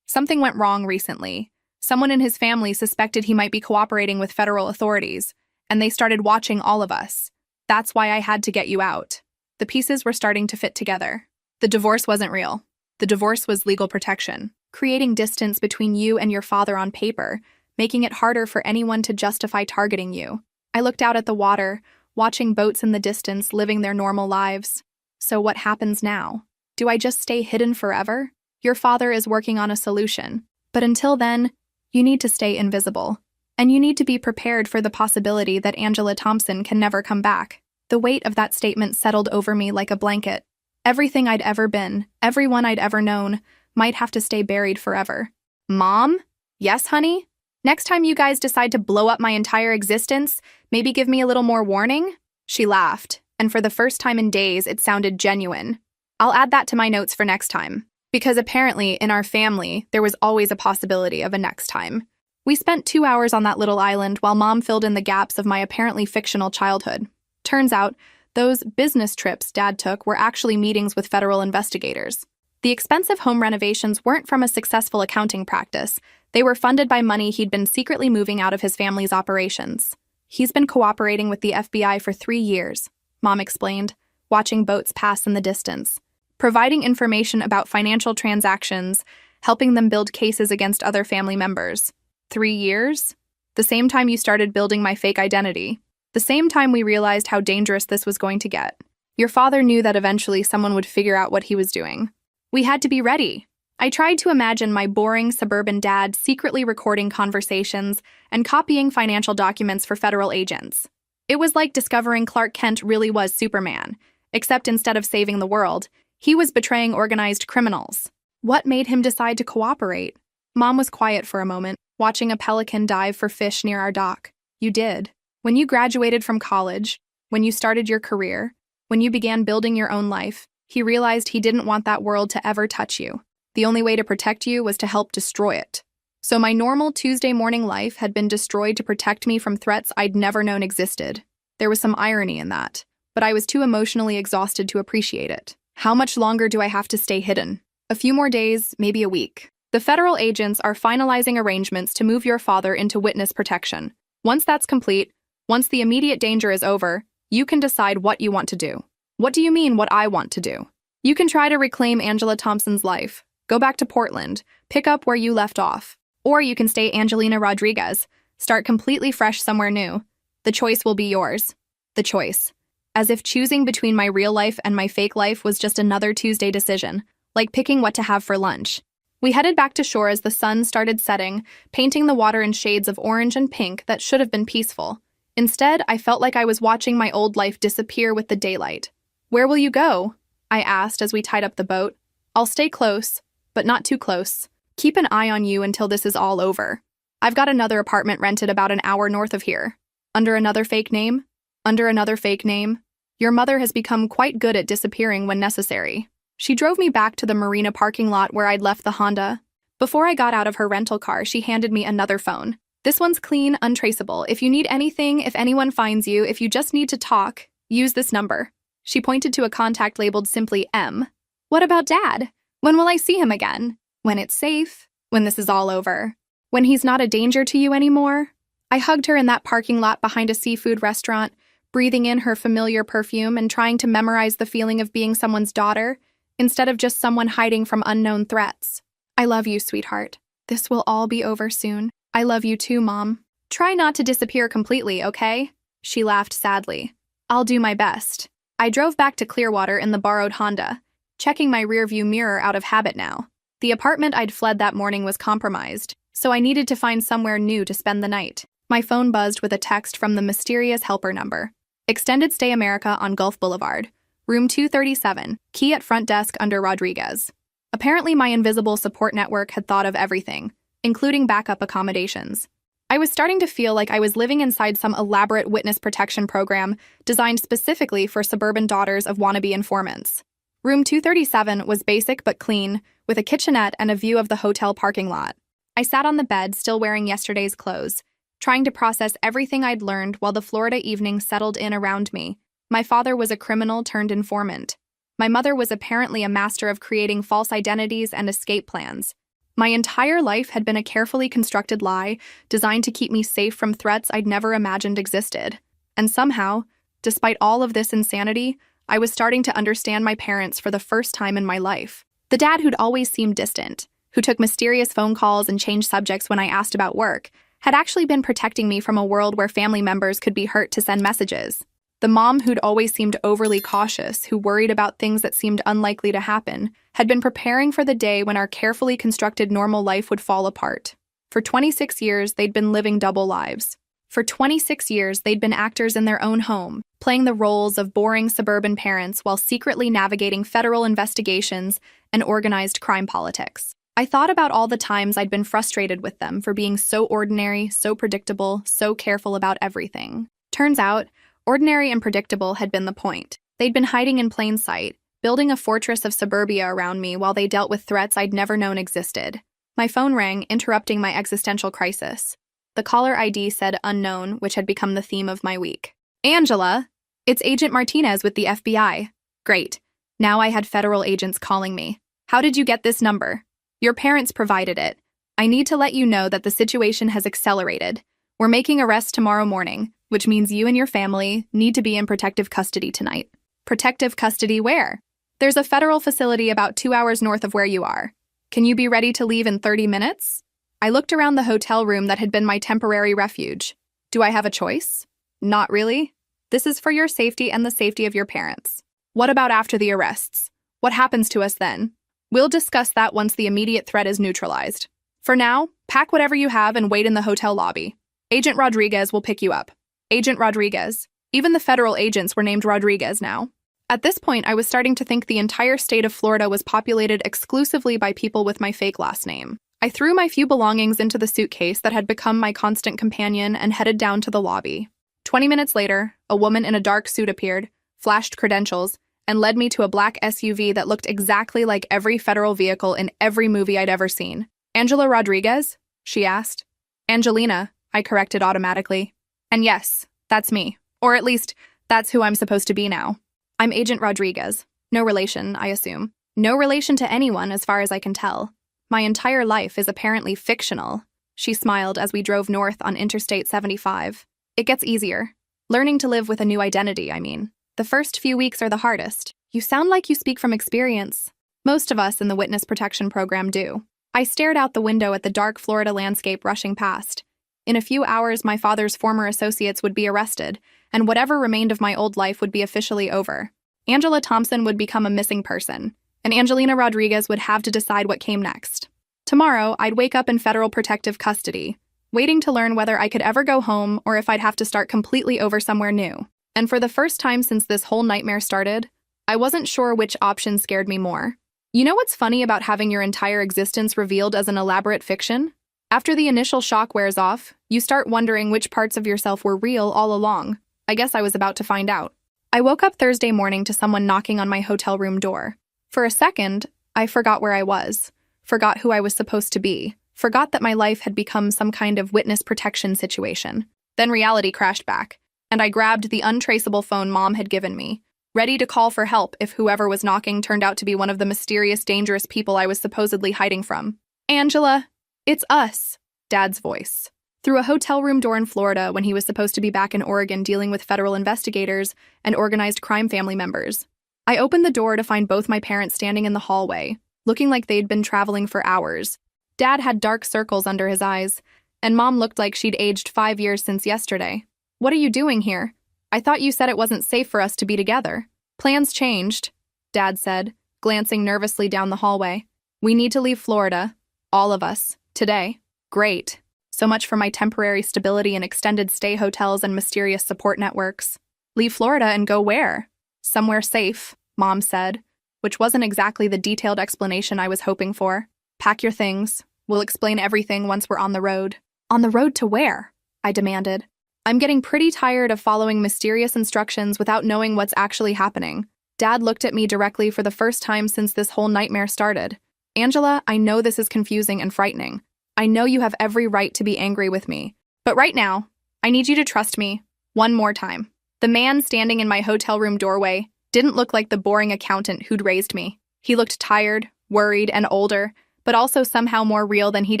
Speaker 1: Something went wrong recently. Someone in his family suspected he might be cooperating with federal authorities, and they started watching all of us. That's why I had to get you out. The pieces were starting to fit together. The divorce wasn't real. The divorce was legal protection, creating distance between you and your father on paper, making it harder for anyone to justify targeting you. I looked out at the water, watching boats in the distance living their normal lives. So what happens now? Do I just stay hidden forever? Your father is working on a solution. But until then, you need to stay invisible. And you need to be prepared for the possibility that Angela Thompson can never come back. The weight of that statement settled over me like a blanket. Everything I'd ever been, everyone I'd ever known, might have to stay buried forever. Mom? Yes, honey? Next time you guys decide to blow up my entire existence, maybe give me a little more warning? She laughed, and for the first time in days, it sounded genuine. I'll add that to my notes for next time. Because apparently, in our family, there was always a possibility of a next time. We spent 2 hours on that little island while Mom filled in the gaps of my apparently fictional childhood. Turns out, those business trips Dad took were actually meetings with federal investigators. The expensive home renovations weren't from a successful accounting practice. They were funded by money he'd been secretly moving out of his family's operations. He's been cooperating with the FBI for 3 years, Mom explained, watching boats pass in the distance, providing information about financial transactions, helping them build cases against other family members. 3 years? The same time you started building my fake identity. The same time we realized how dangerous this was going to get. Your father knew that eventually someone would figure out what he was doing. We had to be ready. I tried to imagine my boring suburban dad secretly recording conversations and copying financial documents for federal agents. It was like discovering Clark Kent really was Superman, except instead of saving the world, he was betraying organized criminals. What made him decide to cooperate? Mom was quiet for a moment, watching a pelican dive for fish near our dock. You did. When you graduated from college, when you started your career, when you began building your own life, he realized he didn't want that world to ever touch you. The only way to protect you was to help destroy it. So my normal Tuesday morning life had been destroyed to protect me from threats I'd never known existed. There was some irony in that, but I was too emotionally exhausted to appreciate it. How much longer do I have to stay hidden? A few more days, maybe a week. The federal agents are finalizing arrangements to move your father into witness protection. Once that's complete, once the immediate danger is over, you can decide what you want to do. What do you mean, what I want to do? You can try to reclaim Angela Thompson's life, go back to Portland, pick up where you left off. Or you can stay Angelina Rodriguez, start completely fresh somewhere new. The choice will be yours. The choice. As if choosing between my real life and my fake life was just another Tuesday decision, like picking what to have for lunch. We headed back to shore as the sun started setting, painting the water in shades of orange and pink that should have been peaceful. Instead, I felt like I was watching my old life disappear with the daylight. Where will you go? I asked as we tied up the boat. I'll stay close, but not too close. Keep an eye on you until this is all over. I've got another apartment rented about an hour north of here. Under another fake name? Under another fake name? Your mother has become quite good at disappearing when necessary. She drove me back to the marina parking lot where I'd left the Honda. Before I got out of her rental car, she handed me another phone. This one's clean, untraceable. If you need anything, if anyone finds you, if you just need to talk, use this number. She pointed to a contact labeled simply M. What about Dad? When will I see him again? When it's safe? When this is all over? When he's not a danger to you anymore? I hugged her in that parking lot behind a seafood restaurant, breathing in her familiar perfume and trying to memorize the feeling of being someone's daughter, instead of just someone hiding from unknown threats. I love you, sweetheart. This will all be over soon. I love you too, Mom. Try not to disappear completely, okay? She laughed sadly. I'll do my best. I drove back to Clearwater in the borrowed Honda, checking my rearview mirror out of habit now. The apartment I'd fled that morning was compromised, so I needed to find somewhere new to spend the night. My phone buzzed with a text from the mysterious helper number. Extended Stay America on Gulf Boulevard. Room 237, key at front desk under Rodriguez. Apparently my invisible support network had thought of everything, including backup accommodations. I was starting to feel like I was living inside some elaborate witness protection program designed specifically for suburban daughters of wannabe informants. Room 237 was basic but clean, with a kitchenette and a view of the hotel parking lot. I sat on the bed, still wearing yesterday's clothes, trying to process everything I'd learned while the Florida evening settled in around me. My father was a criminal turned informant. My mother was apparently a master of creating false identities and escape plans. My entire life had been a carefully constructed lie designed to keep me safe from threats I'd never imagined existed. And somehow, despite all of this insanity, I was starting to understand my parents for the first time in my life. The dad who'd always seemed distant, who took mysterious phone calls and changed subjects when I asked about work, had actually been protecting me from a world where family members could be hurt to send messages. The mom who'd always seemed overly cautious, who worried about things that seemed unlikely to happen, had been preparing for the day when our carefully constructed normal life would fall apart. For 26 years, they'd been living double lives. For 26 years, they'd been actors in their own home, playing the roles of boring suburban parents while secretly navigating federal investigations and organized crime politics. I thought about all the times I'd been frustrated with them for being so ordinary, so predictable, so careful about everything. Turns out, ordinary and predictable had been the point. They'd been hiding in plain sight, building a fortress of suburbia around me while they dealt with threats I'd never known existed. My phone rang, interrupting my existential crisis. The caller ID said unknown, which had become the theme of my week. Angela, it's Agent Martinez with the FBI. Great. Now I had federal agents calling me. How did you get this number? Your parents provided it. I need to let you know that the situation has accelerated. We're making arrests tomorrow morning, which means you and your family need to be in protective custody tonight. Protective custody where? There's a federal facility about 2 hours north of where you are. Can you be ready to leave in 30 minutes? I looked around the hotel room that had been my temporary refuge. Do I have a choice? Not really. This is for your safety and the safety of your parents. What about after the arrests? What happens to us then? We'll discuss that once the immediate threat is neutralized. For now, pack whatever you have and wait in the hotel lobby. Agent Rodriguez will pick you up. Agent Rodriguez. Even the federal agents were named Rodriguez now. At this point, I was starting to think the entire state of Florida was populated exclusively by people with my fake last name. I threw my few belongings into the suitcase that had become my constant companion and headed down to the lobby. 20 minutes later, a woman in a dark suit appeared, flashed credentials, and led me to a black SUV that looked exactly like every federal vehicle in every movie I'd ever seen. Angela Rodriguez? She asked. Angelina, I corrected automatically. And yes, that's me. Or at least, that's who I'm supposed to be now. I'm Agent Rodriguez. No relation, I assume. No relation to anyone as far as I can tell. My entire life is apparently fictional. She smiled as we drove north on Interstate 75. It gets easier. Learning to live with a new identity, I mean. The first few weeks are the hardest. You sound like you speak from experience. Most of us in the Witness Protection Program do. I stared out the window at the dark Florida landscape rushing past. In a few hours, my father's former associates would be arrested, and whatever remained of my old life would be officially over. Angela Thompson would become a missing person, and Angelina Rodriguez would have to decide what came next. Tomorrow, I'd wake up in federal protective custody, waiting to learn whether I could ever go home or if I'd have to start completely over somewhere new. And for the first time since this whole nightmare started, I wasn't sure which option scared me more. You know what's funny about having your entire existence revealed as an elaborate fiction? After the initial shock wears off, you start wondering which parts of yourself were real all along. I guess I was about to find out. I woke up Thursday morning to someone knocking on my hotel room door. For a second, I forgot where I was, forgot who I was supposed to be, forgot that my life had become some kind of witness protection situation. Then reality crashed back, and I grabbed the untraceable phone Mom had given me, ready to call for help if whoever was knocking turned out to be one of the mysterious, dangerous people I was supposedly hiding from. Angela, it's us, Dad's voice. Through a hotel room door in Florida when he was supposed to be back in Oregon dealing with federal investigators and organized crime family members. I opened the door to find both my parents standing in the hallway, looking like they'd been traveling for hours. Dad had dark circles under his eyes, and Mom looked like she'd aged 5 years since yesterday. What are you doing here? I thought you said it wasn't safe for us to be together. Plans changed, Dad said, glancing nervously down the hallway. We need to leave Florida, all of us, today. Great. So much for my temporary stability in extended stay hotels and mysterious support networks. Leave Florida and go where? Somewhere safe, Mom said, which wasn't exactly the detailed explanation I was hoping for. Pack your things. We'll explain everything once we're on the road. On the road to where? I demanded. I'm getting pretty tired of following mysterious instructions without knowing what's actually happening. Dad looked at me directly for the first time since this whole nightmare started. Angela, I know this is confusing and frightening. I know you have every right to be angry with me. But right now, I need you to trust me one more time. The man standing in my hotel room doorway didn't look like the boring accountant who'd raised me. He looked tired, worried, and older, but also somehow more real than he'd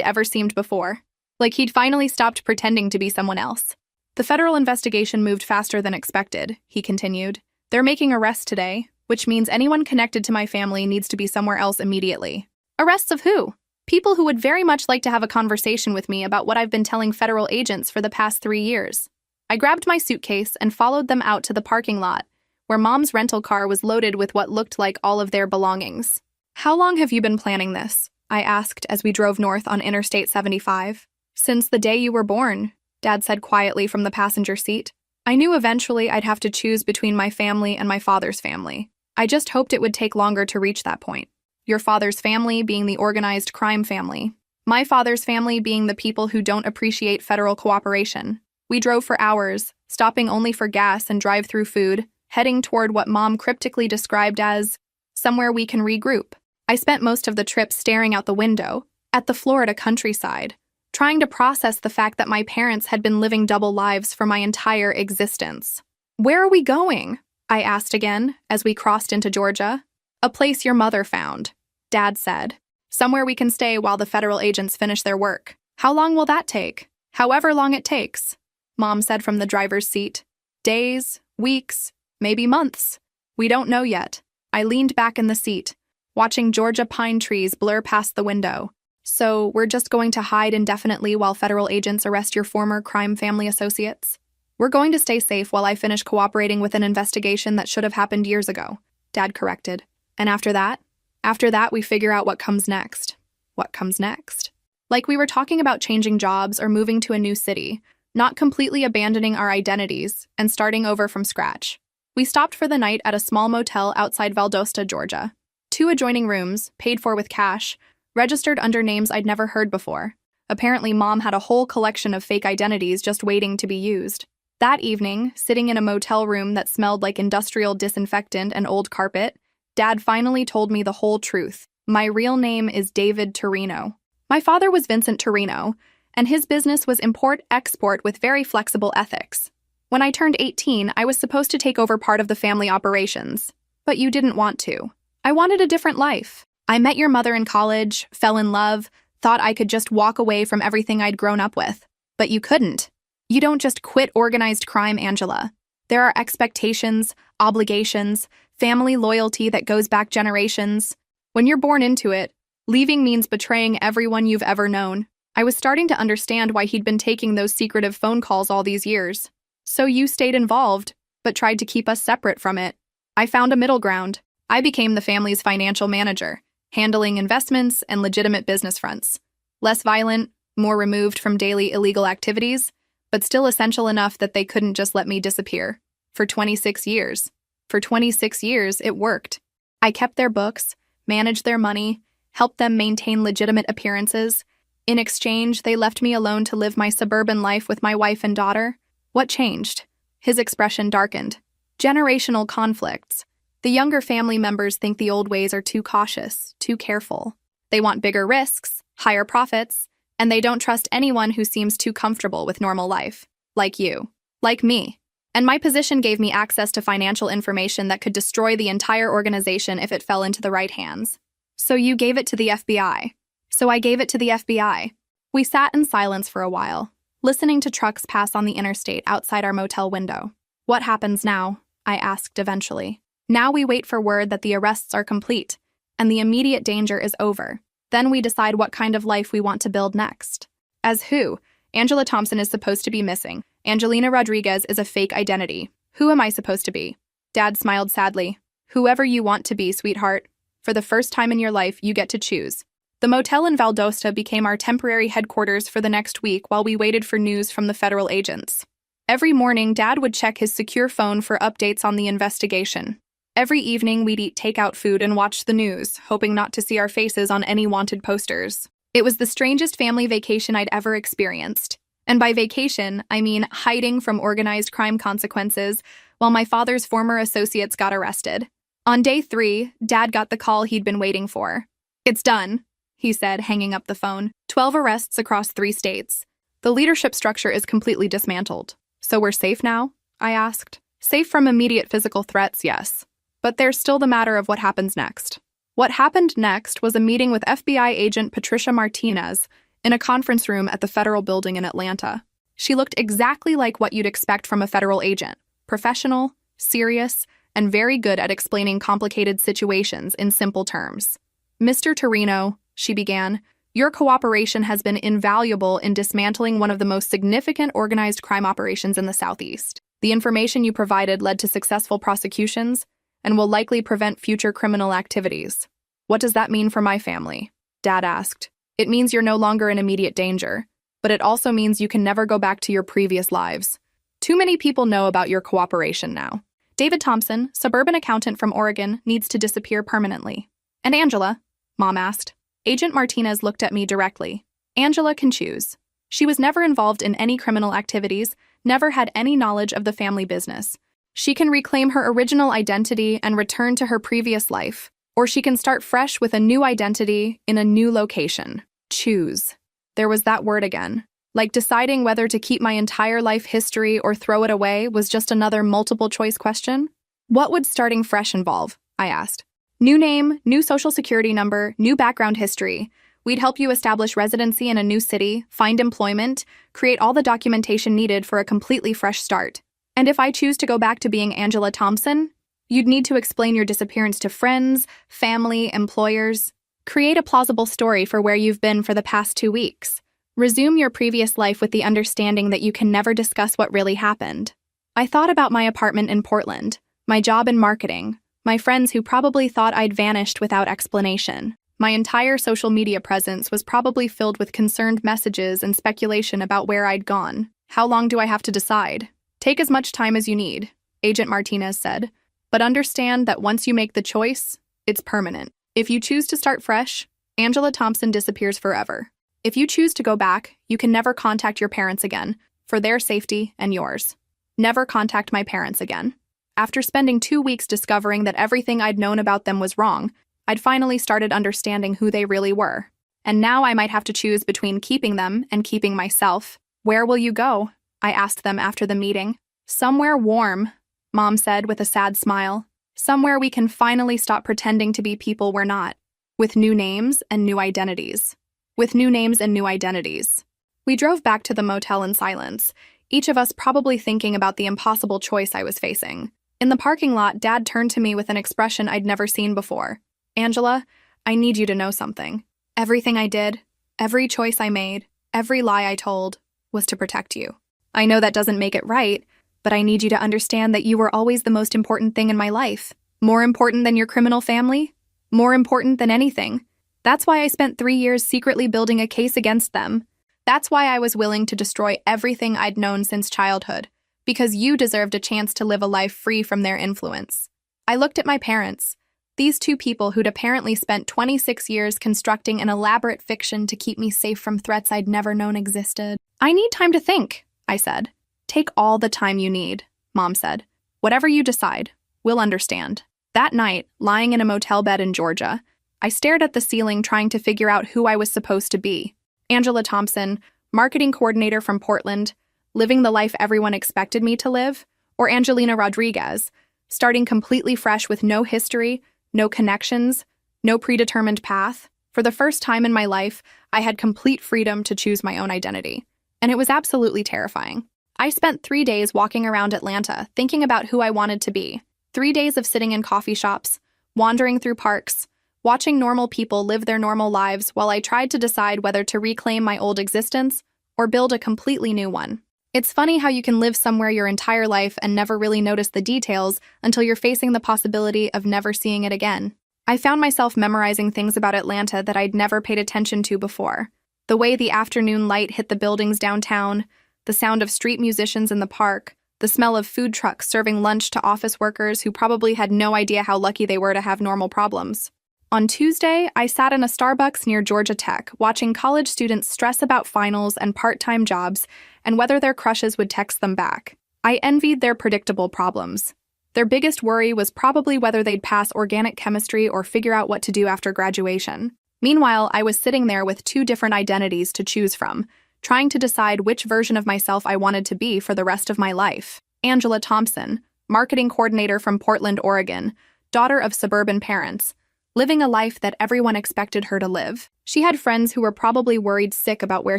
Speaker 1: ever seemed before. Like he'd finally stopped pretending to be someone else. The federal investigation moved faster than expected, he continued, They're making arrests today, which means anyone connected to my family needs to be somewhere else immediately. Arrests of who? People who would very much like to have a conversation with me about what I've been telling federal agents for the past 3 years. I grabbed my suitcase and followed them out to the parking lot, where Mom's rental car was loaded with what looked like all of their belongings. How long have you been planning this? I asked as we drove north on Interstate 75. Since the day you were born, Dad said quietly from the passenger seat. I knew eventually I'd have to choose between my family and my father's family. I just hoped it would take longer to reach that point. Your father's family being the organized crime family. My father's family being the people who don't appreciate federal cooperation. We drove for hours, stopping only for gas and drive-through food, heading toward what Mom cryptically described as somewhere we can regroup. I spent most of the trip staring out the window, at the Florida countryside, trying to process the fact that my parents had been living double lives for my entire existence. Where are we going? I asked again as we crossed into Georgia. A place your mother found, Dad said. Somewhere we can stay while the federal agents finish their work. How long will that take? However long it takes, Mom said from the driver's seat. Days, weeks, maybe months. We don't know yet. I leaned back in the seat, watching Georgia pine trees blur past the window. So we're just going to hide indefinitely while federal agents arrest your former crime family associates? We're going to stay safe while I finish cooperating with an investigation that should have happened years ago, Dad corrected. And after that, we figure out what comes next. What comes next? Like we were talking about changing jobs or moving to a new city, not completely abandoning our identities and starting over from scratch. We stopped for the night at a small motel outside Valdosta, Georgia. 2 adjoining rooms, paid for with cash, registered under names I'd never heard before. Apparently, Mom had a whole collection of fake identities just waiting to be used. That evening, sitting in a motel room that smelled like industrial disinfectant and old carpet, Dad finally told me the whole truth. My real name is David Torino. My father was Vincent Torino, and his business was import-export with very flexible ethics. When I turned 18, I was supposed to take over part of the family operations. But you didn't want to. I wanted a different life. I met your mother in college, fell in love, thought I could just walk away from everything I'd grown up with. But you couldn't. You don't just quit organized crime, Angela. There are expectations, obligations, family loyalty that goes back generations. When you're born into it, leaving means betraying everyone you've ever known. I was starting to understand why he'd been taking those secretive phone calls all these years. So you stayed involved, but tried to keep us separate from it. I found a middle ground. I became the family's financial manager, handling investments and legitimate business fronts. Less violent, more removed from daily illegal activities, but still essential enough that they couldn't just let me disappear. For 26 years. For 26 years, it worked. I kept their books, managed their money, helped them maintain legitimate appearances. In exchange, they left me alone to live my suburban life with my wife and daughter. What changed? His expression darkened. Generational conflicts. The younger family members think the old ways are too cautious, too careful. They want bigger risks, higher profits, and they don't trust anyone who seems too comfortable with normal life. Like you. Like me. And my position gave me access to financial information that could destroy the entire organization if it fell into the right hands. So you gave it to the FBI. So I gave it to the FBI. We sat in silence for a while, listening to trucks pass on the interstate outside our motel window. What happens now? I asked eventually. Now we wait for word that the arrests are complete, and the immediate danger is over. Then we decide what kind of life we want to build next. As who? Angela Thompson is supposed to be missing. Angelina Rodriguez is a fake identity. Who am I supposed to be? Dad smiled sadly. Whoever you want to be, sweetheart. For the first time in your life, you get to choose. The motel in Valdosta became our temporary headquarters for the next week while we waited for news from the federal agents. Every morning, Dad would check his secure phone for updates on the investigation. Every evening, we'd eat takeout food and watch the news, hoping not to see our faces on any wanted posters. It was the strangest family vacation I'd ever experienced. And by vacation, I mean hiding from organized crime consequences while my father's former associates got arrested. On day 3, Dad got the call he'd been waiting for. It's done, he said, hanging up the phone. 12 arrests across 3 states. The leadership structure is completely dismantled. So we're safe now? I asked. Safe from immediate physical threats, yes. But there's still the matter of what happens next. What happened next was a meeting with FBI agent Patricia Martinez in a conference room at the federal building in Atlanta. She looked exactly like what you'd expect from a federal agent. Professional, serious, and very good at explaining complicated situations in simple terms. "Mr. Torino," she began, "your cooperation has been invaluable in dismantling one of the most significant organized crime operations in the Southeast. The information you provided led to successful prosecutions and will likely prevent future criminal activities." "What does that mean for my family?" Dad asked. "It means you're no longer in immediate danger, but it also means you can never go back to your previous lives. Too many people know about your cooperation now. David Thompson, suburban accountant from Oregon, needs to disappear permanently." "And Angela?" Mom asked. Agent Martinez looked at me directly. "Angela can choose. She was never involved in any criminal activities, never had any knowledge of the family business. She can reclaim her original identity and return to her previous life, or she can start fresh with a new identity in a new location. Choose." There was that word again. Like deciding whether to keep my entire life history or throw it away was just another multiple-choice question. "What would starting fresh involve?" I asked. "New name, new social security number, new background history. We'd help you establish residency in a new city, find employment, create all the documentation needed for a completely fresh start. And if I choose to go back to being Angela Thompson, you'd need to explain your disappearance to friends, family, employers. Create a plausible story for where you've been for the past 2 weeks. Resume your previous life with the understanding that you can never discuss what really happened." I thought about my apartment in Portland, my job in marketing, my friends who probably thought I'd vanished without explanation. My entire social media presence was probably filled with concerned messages and speculation about where I'd gone. "How long do I have to decide?" "Take as much time as you need," Agent Martinez said, "but understand that once you make the choice, it's permanent. If you choose to start fresh, Angela Thompson disappears forever. If you choose to go back, you can never contact your parents again, for their safety and yours. Never contact my parents again." After spending 2 weeks discovering that everything I'd known about them was wrong, I'd finally started understanding who they really were. And now I might have to choose between keeping them and keeping myself. "Where will you go?" I asked them after the meeting. "Somewhere warm," Mom said with a sad smile. "Somewhere we can finally stop pretending to be people we're not. With new names and new identities." With new names and new identities. We drove back to the motel in silence, each of us probably thinking about the impossible choice I was facing. In the parking lot, Dad turned to me with an expression I'd never seen before. "Angela, I need you to know something. Everything I did, every choice I made, every lie I told, was to protect you. I know that doesn't make it right, but I need you to understand that you were always the most important thing in my life. More important than your criminal family? More important than anything. That's why I spent 3 years secretly building a case against them. That's why I was willing to destroy everything I'd known since childhood, because you deserved a chance to live a life free from their influence." I looked at my parents, these two people who'd apparently spent 26 years constructing an elaborate fiction to keep me safe from threats I'd never known existed. "I need time to think," I said. "Take all the time you need," Mom said. "Whatever you decide, we'll understand." That night, lying in a motel bed in Georgia, I stared at the ceiling trying to figure out who I was supposed to be. Angela Thompson, marketing coordinator from Portland, living the life everyone expected me to live, or Angelina Rodriguez, starting completely fresh with no history, no connections, no predetermined path. For the first time in my life, I had complete freedom to choose my own identity, and it was absolutely terrifying. I spent 3 days walking around Atlanta thinking about who I wanted to be. 3 days of sitting in coffee shops, wandering through parks, watching normal people live their normal lives while I tried to decide whether to reclaim my old existence or build a completely new one. It's funny how you can live somewhere your entire life and never really notice the details until you're facing the possibility of never seeing it again. I found myself memorizing things about Atlanta that I'd never paid attention to before. The way the afternoon light hit the buildings downtown, the sound of street musicians in the park, the smell of food trucks serving lunch to office workers who probably had no idea how lucky they were to have normal problems. On Tuesday, I sat in a Starbucks near Georgia Tech, watching college students stress about finals and part-time jobs and whether their crushes would text them back. I envied their predictable problems. Their biggest worry was probably whether they'd pass organic chemistry or figure out what to do after graduation. Meanwhile, I was sitting there with 2 different identities to choose from, trying to decide which version of myself I wanted to be for the rest of my life. Angela Thompson, marketing coordinator from Portland, Oregon, daughter of suburban parents, living a life that everyone expected her to live. She had friends who were probably worried sick about where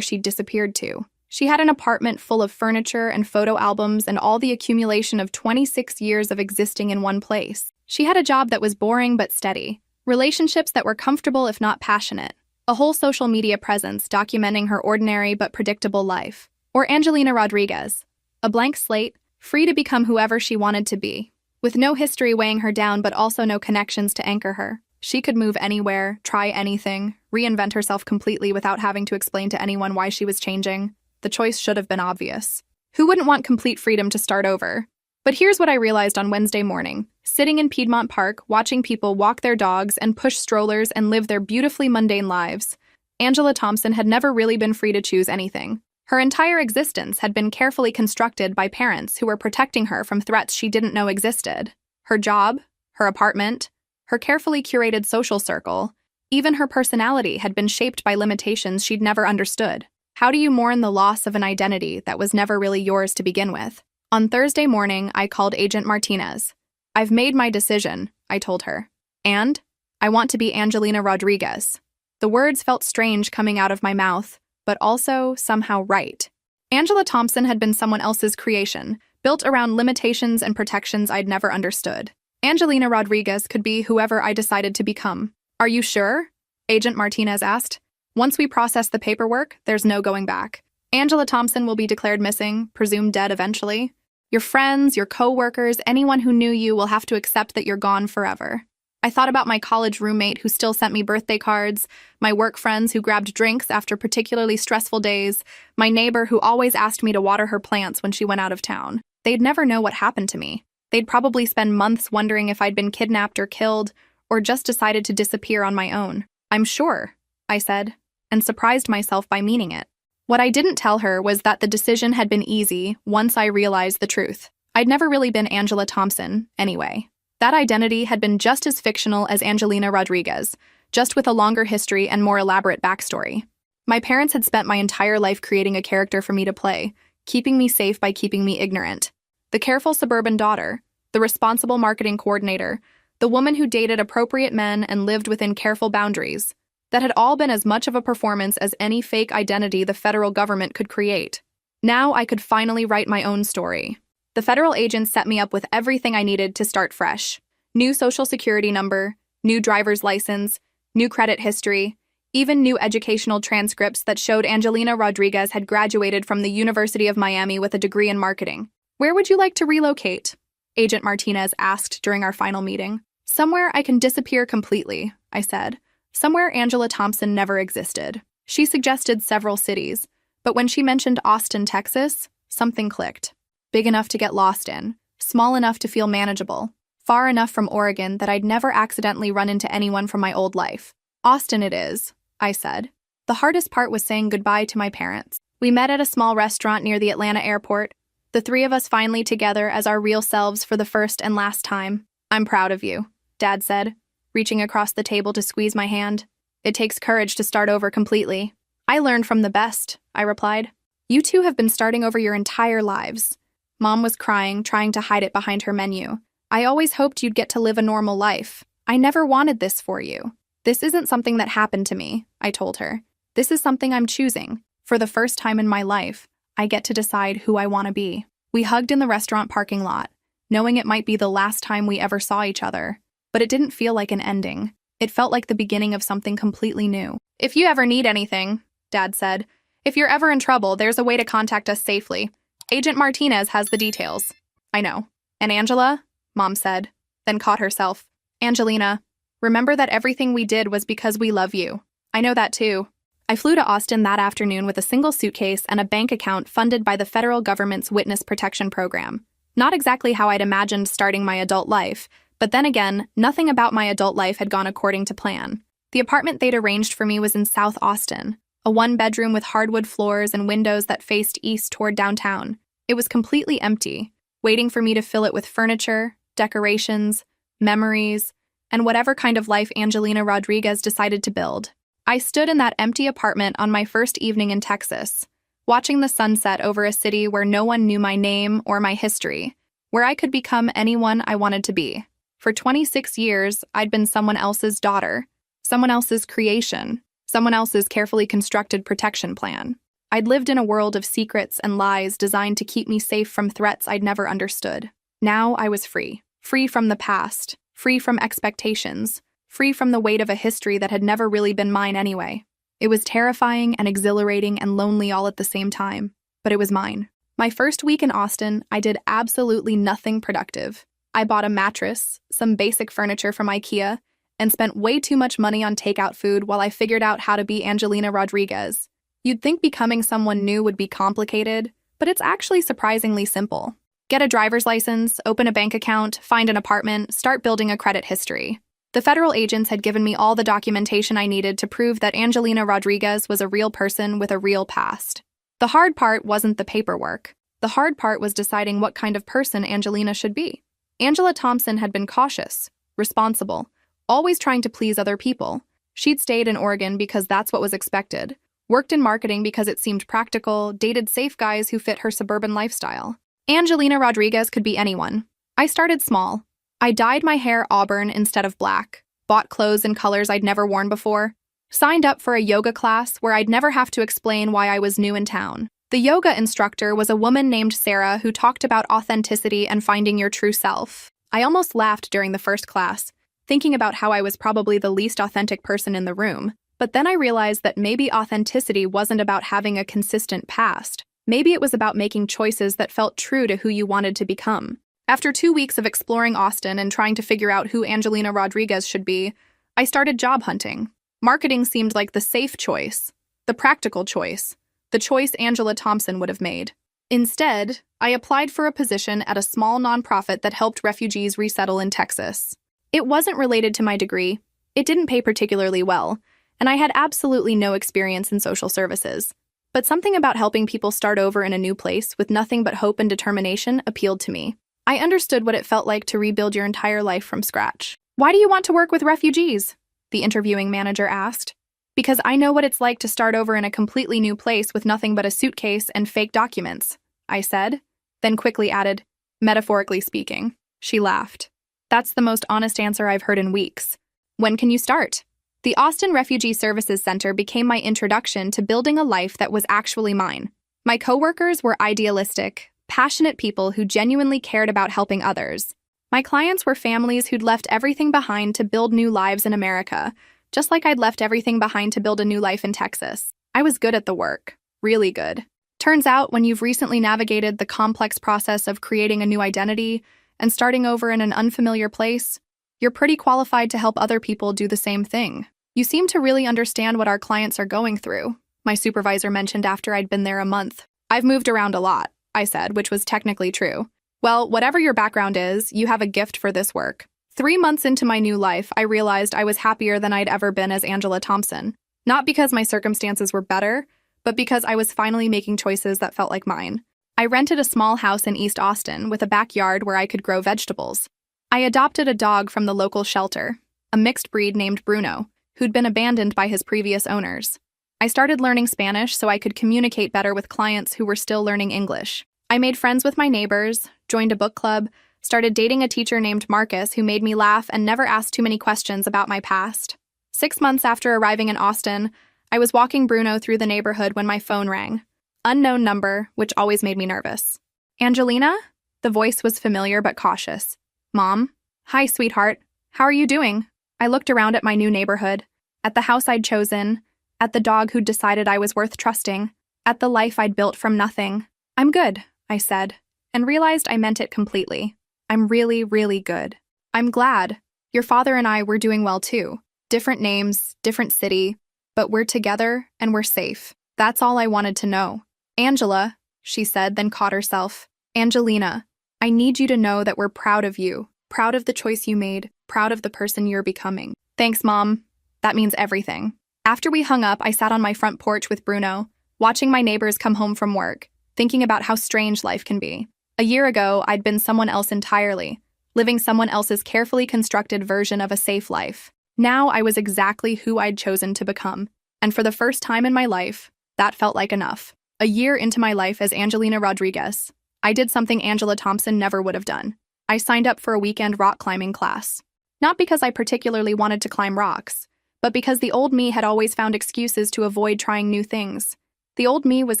Speaker 1: she'd disappeared to. She had an apartment full of furniture and photo albums and all the accumulation of 26 years of existing in one place. She had a job that was boring but steady, relationships that were comfortable if not passionate, a whole social media presence documenting her ordinary but predictable life. Or Angelina Rodriguez, a blank slate, free to become whoever she wanted to be, with no history weighing her down but also no connections to anchor her. She could move anywhere, try anything, reinvent herself completely without having to explain to anyone why she was changing. The choice should have been obvious. Who wouldn't want complete freedom to start over? But here's what I realized on Wednesday morning. Sitting in Piedmont Park, watching people walk their dogs and push strollers and live their beautifully mundane lives, Angela Thompson had never really been free to choose anything. Her entire existence had been carefully constructed by parents who were protecting her from threats she didn't know existed. Her job, her apartment, her carefully curated social circle, even her personality had been shaped by limitations she'd never understood. How do you mourn the loss of an identity that was never really yours to begin with? On Thursday morning, I called Agent Martinez. I've made my decision, I told her. And I want to be Angelina Rodriguez. The words felt strange coming out of my mouth, but also somehow right. Angela Thompson had been someone else's creation, built around limitations and protections I'd never understood. Angelina Rodriguez could be whoever I decided to become. Are you sure? Agent Martinez asked. Once we process the paperwork, there's no going back. Angela Thompson will be declared missing, presumed dead eventually. Your friends, your co-workers, anyone who knew you will have to accept that you're gone forever. I thought about my college roommate who still sent me birthday cards, my work friends who grabbed drinks after particularly stressful days, my neighbor who always asked me to water her plants when she went out of town. They'd never know what happened to me. They'd probably spend months wondering if I'd been kidnapped or killed, or just decided to disappear on my own. I'm sure, I said, and surprised myself by meaning it. What I didn't tell her was that the decision had been easy once I realized the truth. I'd never really been Angela Thompson, anyway. That identity had been just as fictional as Angelina Rodriguez, just with a longer history and more elaborate backstory. My parents had spent my entire life creating a character for me to play, keeping me safe by keeping me ignorant. The careful suburban daughter, the responsible marketing coordinator, the woman who dated appropriate men and lived within careful boundaries. That had all been as much of a performance as any fake identity the federal government could create. Now I could finally write my own story. The federal agents set me up with everything I needed to start fresh. New social security number, new driver's license, new credit history, even new educational transcripts that showed Angelina Rodriguez had graduated from the University of Miami with a degree in marketing. Where would you like to relocate? Agent Martinez asked during our final meeting. Somewhere I can disappear completely, I said. Somewhere Angela Thompson never existed. She suggested several cities, but when she mentioned Austin, Texas, something clicked. Big enough to get lost in, small enough to feel manageable, far enough from Oregon that I'd never accidentally run into anyone from my old life. Austin it is, I said. The hardest part was saying goodbye to my parents. We met at a small restaurant near the Atlanta airport, the three of us finally together as our real selves for the first and last time. I'm proud of you, Dad said, reaching across the table to squeeze my hand. It takes courage to start over completely. I learned from the best, I replied. You two have been starting over your entire lives. Mom was crying, trying to hide it behind her menu. I always hoped you'd get to live a normal life. I never wanted this for you. This isn't something that happened to me, I told her. This is something I'm choosing. For the first time in my life, I get to decide who I want to be. We hugged in the restaurant parking lot, knowing it might be the last time we ever saw each other. But it didn't feel like an ending. It felt like the beginning of something completely new. If you ever need anything, Dad said, if you're ever in trouble, there's a way to contact us safely. Agent Martinez has the details. I know. And Angela? Mom said, then caught herself. Angelina, remember that everything we did was because we love you. I know that too. I flew to Austin that afternoon with a single suitcase and a bank account funded by the federal government's Witness Protection Program. Not exactly how I'd imagined starting my adult life, but then again, nothing about my adult life had gone according to plan. The apartment they'd arranged for me was in South Austin, a one-bedroom with hardwood floors and windows that faced east toward downtown. It was completely empty, waiting for me to fill it with furniture, decorations, memories, and whatever kind of life Angelina Rodriguez decided to build. I stood in that empty apartment on my first evening in Texas, watching the sunset over a city where no one knew my name or my history, where I could become anyone I wanted to be. For 26 years, I'd been someone else's daughter, someone else's creation, someone else's carefully constructed protection plan. I'd lived in a world of secrets and lies designed to keep me safe from threats I'd never understood. Now I was free. Free from the past. Free from expectations. Free from the weight of a history that had never really been mine anyway. It was terrifying and exhilarating and lonely all at the same time, but it was mine. My first week in Austin, I did absolutely nothing productive. I bought a mattress, some basic furniture from IKEA, and spent way too much money on takeout food while I figured out how to be Angelina Rodriguez. You'd think becoming someone new would be complicated, but it's actually surprisingly simple. Get a driver's license, open a bank account, find an apartment, start building a credit history. The federal agents had given me all the documentation I needed to prove that Angelina Rodriguez was a real person with a real past. The hard part wasn't the paperwork. The hard part was deciding what kind of person Angelina should be. Angela Thompson had been cautious, responsible, always trying to please other people. She'd stayed in Oregon because that's what was expected, worked in marketing because it seemed practical, dated safe guys who fit her suburban lifestyle. Angelina Rodriguez could be anyone. I started small. I dyed my hair auburn instead of black, bought clothes in colors I'd never worn before, signed up for a yoga class where I'd never have to explain why I was new in town. The yoga instructor was a woman named Sarah who talked about authenticity and finding your true self. I almost laughed during the first class, thinking about how I was probably the least authentic person in the room. But then I realized that maybe authenticity wasn't about having a consistent past. Maybe it was about making choices that felt true to who you wanted to become. After 2 weeks of exploring Austin and trying to figure out who Angelina Rodriguez should be, I started job hunting. Marketing seemed like the safe choice, the practical choice, the choice Angela Thompson would have made. Instead, I applied for a position at a small nonprofit that helped refugees resettle in Texas. It wasn't related to my degree, it didn't pay particularly well, and I had absolutely no experience in social services. But something about helping people start over in a new place with nothing but hope and determination appealed to me. I understood what it felt like to rebuild your entire life from scratch. "Why do you want to work with refugees?" the interviewing manager asked. "Because I know what it's like to start over in a completely new place with nothing but a suitcase and fake documents," I said, then quickly added, "metaphorically speaking." She laughed. "That's the most honest answer I've heard in weeks. When can you start?" The Austin Refugee Services Center became my introduction to building a life that was actually mine. My coworkers were idealistic, passionate people who genuinely cared about helping others. My clients were families who'd left everything behind to build new lives in America, just like I'd left everything behind to build a new life in Texas. I was good at the work, really good. Turns out, when you've recently navigated the complex process of creating a new identity and starting over in an unfamiliar place, you're pretty qualified to help other people do the same thing. "You seem to really understand what our clients are going through," my supervisor mentioned after I'd been there a month. "I've moved around a lot," I said, which was technically true. "Well, whatever your background is, you have a gift for this work." 3 months into my new life, I realized I was happier than I'd ever been as Angela Thompson. Not because my circumstances were better, but because I was finally making choices that felt like mine. I rented a small house in East Austin with a backyard where I could grow vegetables. I adopted a dog from the local shelter, a mixed breed named Bruno, who'd been abandoned by his previous owners. I started learning Spanish so I could communicate better with clients who were still learning English. I made friends with my neighbors, joined a book club, started dating a teacher named Marcus who made me laugh and never asked too many questions about my past. 6 months after arriving in Austin, I was walking Bruno through the neighborhood when my phone rang. Unknown number, which always made me nervous. "Angelina?" The voice was familiar but cautious. "Mom?" "Hi, sweetheart. How are you doing?" I looked around at my new neighborhood, at the house I'd chosen, at the dog who'd decided I was worth trusting, at the life I'd built from nothing. "I'm good," I said, and realized I meant it completely. "I'm really, really good. I'm glad. Your father and I were doing well too. Different names, different city, but we're together and we're safe. That's all I wanted to know." "Angela," she said, then caught herself. "Angelina, I need you to know that we're proud of you, proud of the choice you made, proud of the person you're becoming." "Thanks, Mom. That means everything." After we hung up, I sat on my front porch with Bruno, watching my neighbors come home from work, thinking about how strange life can be. A year ago, I'd been someone else entirely, living someone else's carefully constructed version of a safe life. Now I was exactly who I'd chosen to become, and for the first time in my life, that felt like enough. A year into my life as Angelina Rodriguez, I did something Angela Thompson never would have done. I signed up for a weekend rock climbing class. Not because I particularly wanted to climb rocks, but because the old me had always found excuses to avoid trying new things. The old me was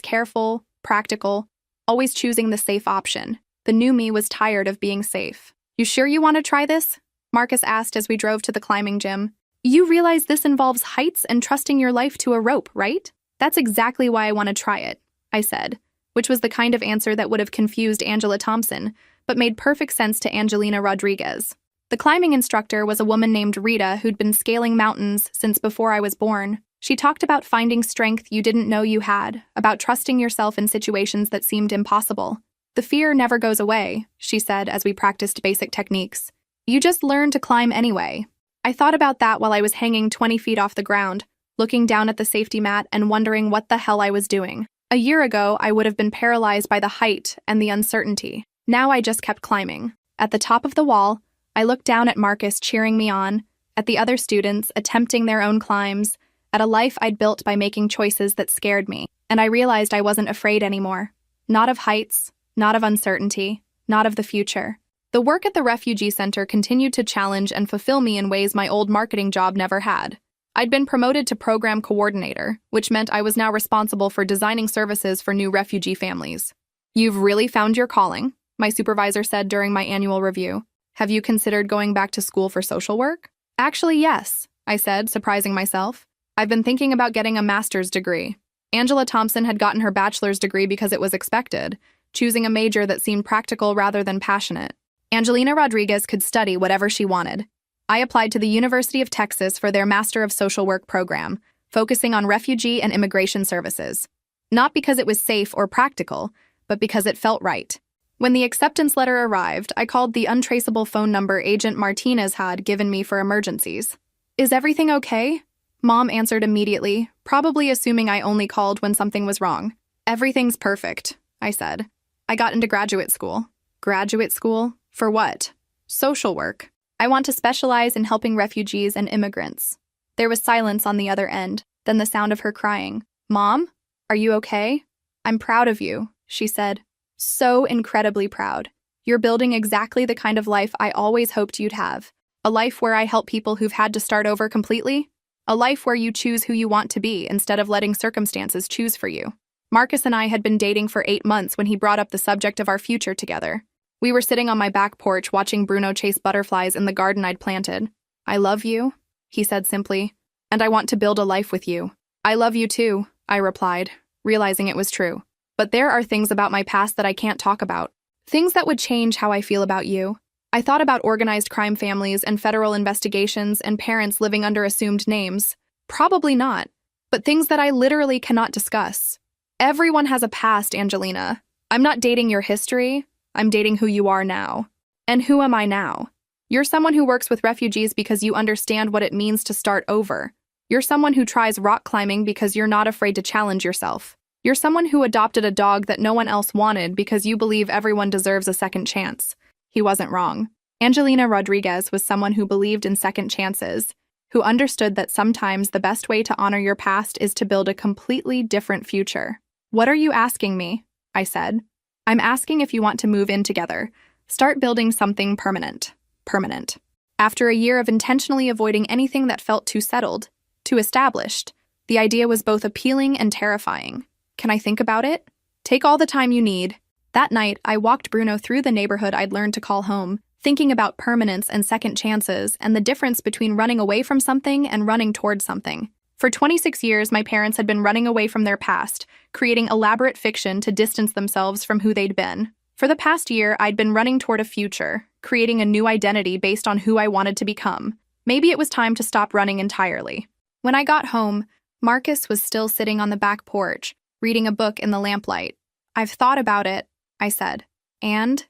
Speaker 1: careful, practical, always choosing the safe option. The new me was tired of being safe. "You sure you want to try this?" Marcus asked as we drove to the climbing gym. "You realize this involves heights and trusting your life to a rope, right?" "That's exactly why I want to try it," I said, which was the kind of answer that would have confused Angela Thompson, but made perfect sense to Angelina Rodriguez. The climbing instructor was a woman named Rita who'd been scaling mountains since before I was born. She talked about finding strength you didn't know you had, about trusting yourself in situations that seemed impossible. "The fear never goes away," she said as we practiced basic techniques. "You just learn to climb anyway." I thought about that while I was hanging 20 feet off the ground, looking down at the safety mat and wondering what the hell I was doing. A year ago, I would have been paralyzed by the height and the uncertainty. Now I just kept climbing. At the top of the wall, I looked down at Marcus cheering me on, at the other students attempting their own climbs, at a life I'd built by making choices that scared me, and I realized I wasn't afraid anymore. Not of heights, not of uncertainty, not of the future. The work at the refugee center continued to challenge and fulfill me in ways my old marketing job never had. I'd been promoted to program coordinator, which meant I was now responsible for designing services for new refugee families. "You've really found your calling," my supervisor said during my annual review. "Have you considered going back to school for social work?" "Actually, yes," I said, surprising myself. "I've been thinking about getting a master's degree." Angela Thompson had gotten her bachelor's degree because it was expected, choosing a major that seemed practical rather than passionate. Angelina Rodriguez could study whatever she wanted. I applied to the University of Texas for their Master of Social Work program, focusing on refugee and immigration services. Not because it was safe or practical, but because it felt right. When the acceptance letter arrived, I called the untraceable phone number Agent Martinez had given me for emergencies. "Is everything okay?" Mom answered immediately, probably assuming I only called when something was wrong. "Everything's perfect," I said. "I got into graduate school." "Graduate school? For what?" "Social work. I want to specialize in helping refugees and immigrants." There was silence on the other end, then the sound of her crying. "Mom, are you okay?" "I'm proud of you," she said. "So incredibly proud. You're building exactly the kind of life I always hoped you'd have. A life where I help people who've had to start over completely. A life where you choose who you want to be instead of letting circumstances choose for you." Marcus and I had been dating for 8 months when he brought up the subject of our future together. We were sitting on my back porch watching Bruno chase butterflies in the garden I'd planted. "I love you," he said simply, "and I want to build a life with you." "I love you too," I replied, realizing it was true. "But there are things about my past that I can't talk about. Things that would change how I feel about you." I thought about organized crime families and federal investigations and parents living under assumed names. Probably not, but things that I literally cannot discuss. Everyone has a past, Angelina. I'm not dating your history. I'm dating who you are now. And who am I now? You're someone who works with refugees because you understand what it means to start over. You're someone who tries rock climbing because you're not afraid to challenge yourself. You're someone who adopted a dog that no one else wanted because you believe everyone deserves a second chance. He wasn't wrong. Angelina Rodriguez was someone who believed in second chances, who understood that sometimes the best way to honor your past is to build a completely different future. "What are you asking me?" I said. "I'm asking if you want to move in together. Start building something permanent." Permanent. After a year of intentionally avoiding anything that felt too settled, too established, the idea was both appealing and terrifying. "Can I think about it?" "Take all the time you need." That night, I walked Bruno through the neighborhood I'd learned to call home, thinking about permanence and second chances and the difference between running away from something and running towards something. For 26 years, my parents had been running away from their past, creating elaborate fiction to distance themselves from who they'd been. For the past year, I'd been running toward a future, creating a new identity based on who I wanted to become. Maybe it was time to stop running entirely. When I got home, Marcus was still sitting on the back porch, reading a book in the lamplight. "I've thought about it," I said. And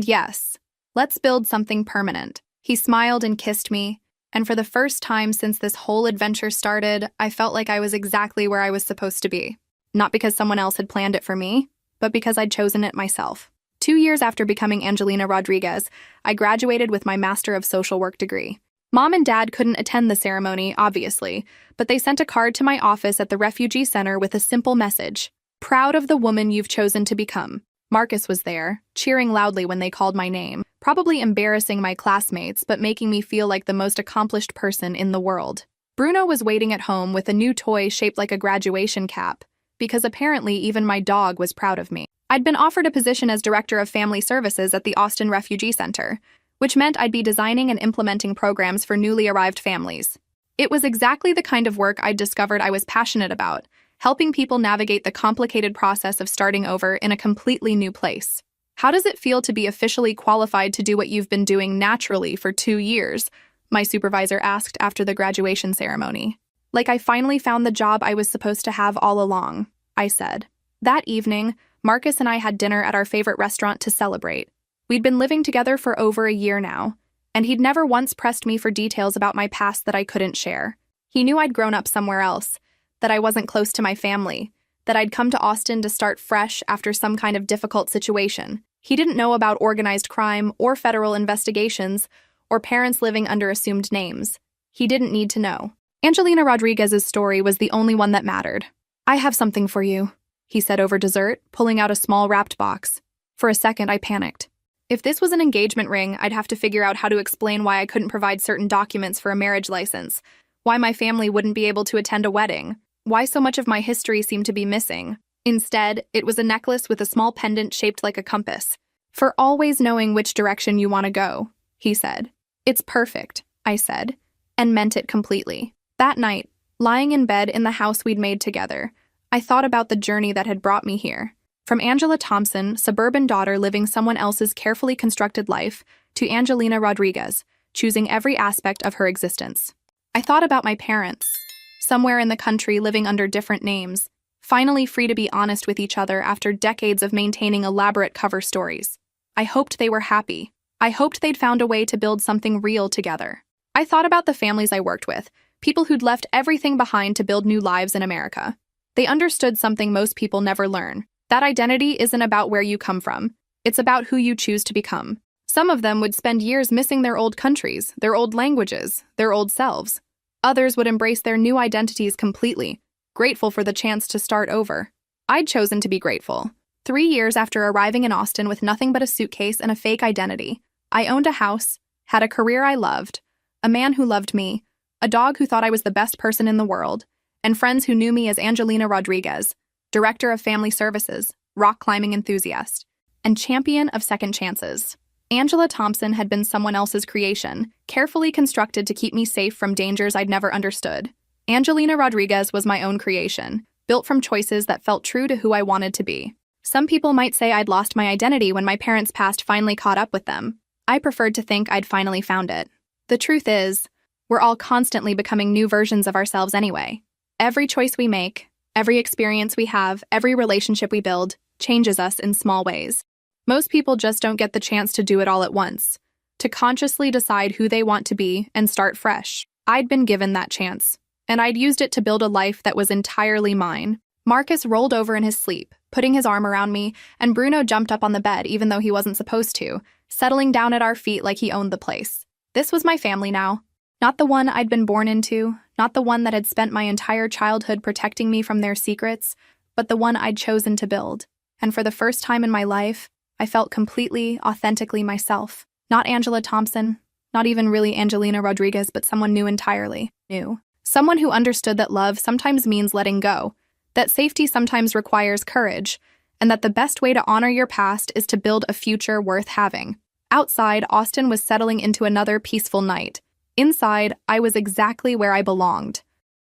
Speaker 1: yes, let's build something permanent." He smiled and kissed me, and for the first time since this whole adventure started, I felt like I was exactly where I was supposed to be. Not because someone else had planned it for me, but because I'd chosen it myself. 2 years after becoming Angelina Rodriguez, I graduated with my Master of Social Work degree. Mom and Dad couldn't attend the ceremony, obviously, but they sent a card to my office at the refugee center with a simple message: "Proud of the woman you've chosen to become." Marcus was there, cheering loudly when they called my name, probably embarrassing my classmates but making me feel like the most accomplished person in the world. Bruno was waiting at home with a new toy shaped like a graduation cap, because apparently even my dog was proud of me. I'd been offered a position as Director of Family Services at the Austin Refugee Center, which meant I'd be designing and implementing programs for newly arrived families. It was exactly the kind of work I'd discovered I was passionate about, helping people navigate the complicated process of starting over in a completely new place. How does it feel to be officially qualified to do what you've been doing naturally for 2 years? My supervisor asked after the graduation ceremony. Like I finally found the job I was supposed to have all along, I said. That evening, Marcus and I had dinner at our favorite restaurant to celebrate. We'd been living together for over a year now, and he'd never once pressed me for details about my past that I couldn't share. He knew I'd grown up somewhere else, that I wasn't close to my family, that I'd come to Austin to start fresh after some kind of difficult situation. He didn't know about organized crime or federal investigations or parents living under assumed names. He didn't need to know. Angelina Rodriguez's story was the only one that mattered. I have something for you, he said over dessert, pulling out a small wrapped box. For a second, I panicked. If this was an engagement ring, I'd have to figure out how to explain why I couldn't provide certain documents for a marriage license, why my family wouldn't be able to attend a wedding, why so much of my history seemed to be missing. Instead, it was a necklace with a small pendant shaped like a compass. For always knowing which direction you want to go, he said. It's perfect, I said, and meant it completely. That night, lying in bed in the house we'd made together, I thought about the journey that had brought me here. From Angela Thompson, suburban daughter living someone else's carefully constructed life, to Angelina Rodriguez, choosing every aspect of her existence. I thought about my parents, somewhere in the country living under different names, finally free to be honest with each other after decades of maintaining elaborate cover stories. I hoped they were happy. I hoped they'd found a way to build something real together. I thought about the families I worked with, people who'd left everything behind to build new lives in America. They understood something most people never learn. That identity isn't about where you come from. It's about who you choose to become. Some of them would spend years missing their old countries, their old languages, their old selves. Others would embrace their new identities completely, grateful for the chance to start over. I'd chosen to be grateful. 3 years after arriving in Austin with nothing but a suitcase and a fake identity, I owned a house, had a career I loved, a man who loved me, a dog who thought I was the best person in the world, and friends who knew me as Angelina Rodriguez, Director of Family Services, rock climbing enthusiast, and champion of second chances. Angela Thompson had been someone else's creation, carefully constructed to keep me safe from dangers I'd never understood. Angelina Rodriguez was my own creation, built from choices that felt true to who I wanted to be. Some people might say I'd lost my identity when my parents' past finally caught up with them. I preferred to think I'd finally found it. The truth is, we're all constantly becoming new versions of ourselves anyway. Every choice we make, every experience we have, every relationship we build, changes us in small ways. Most people just don't get the chance to do it all at once, to consciously decide who they want to be and start fresh. I'd been given that chance, and I'd used it to build a life that was entirely mine. Marcus rolled over in his sleep, putting his arm around me, and Bruno jumped up on the bed even though he wasn't supposed to, settling down at our feet like he owned the place. This was my family now. Not the one I'd been born into, not the one that had spent my entire childhood protecting me from their secrets, but the one I'd chosen to build. And for the first time in my life, I felt completely, authentically myself. Not Angela Thompson, not even really Angelina Rodriguez, but someone new entirely. New. Someone who understood that love sometimes means letting go, that safety sometimes requires courage, and that the best way to honor your past is to build a future worth having. Outside, Austin was settling into another peaceful night. Inside, I was exactly where I belonged.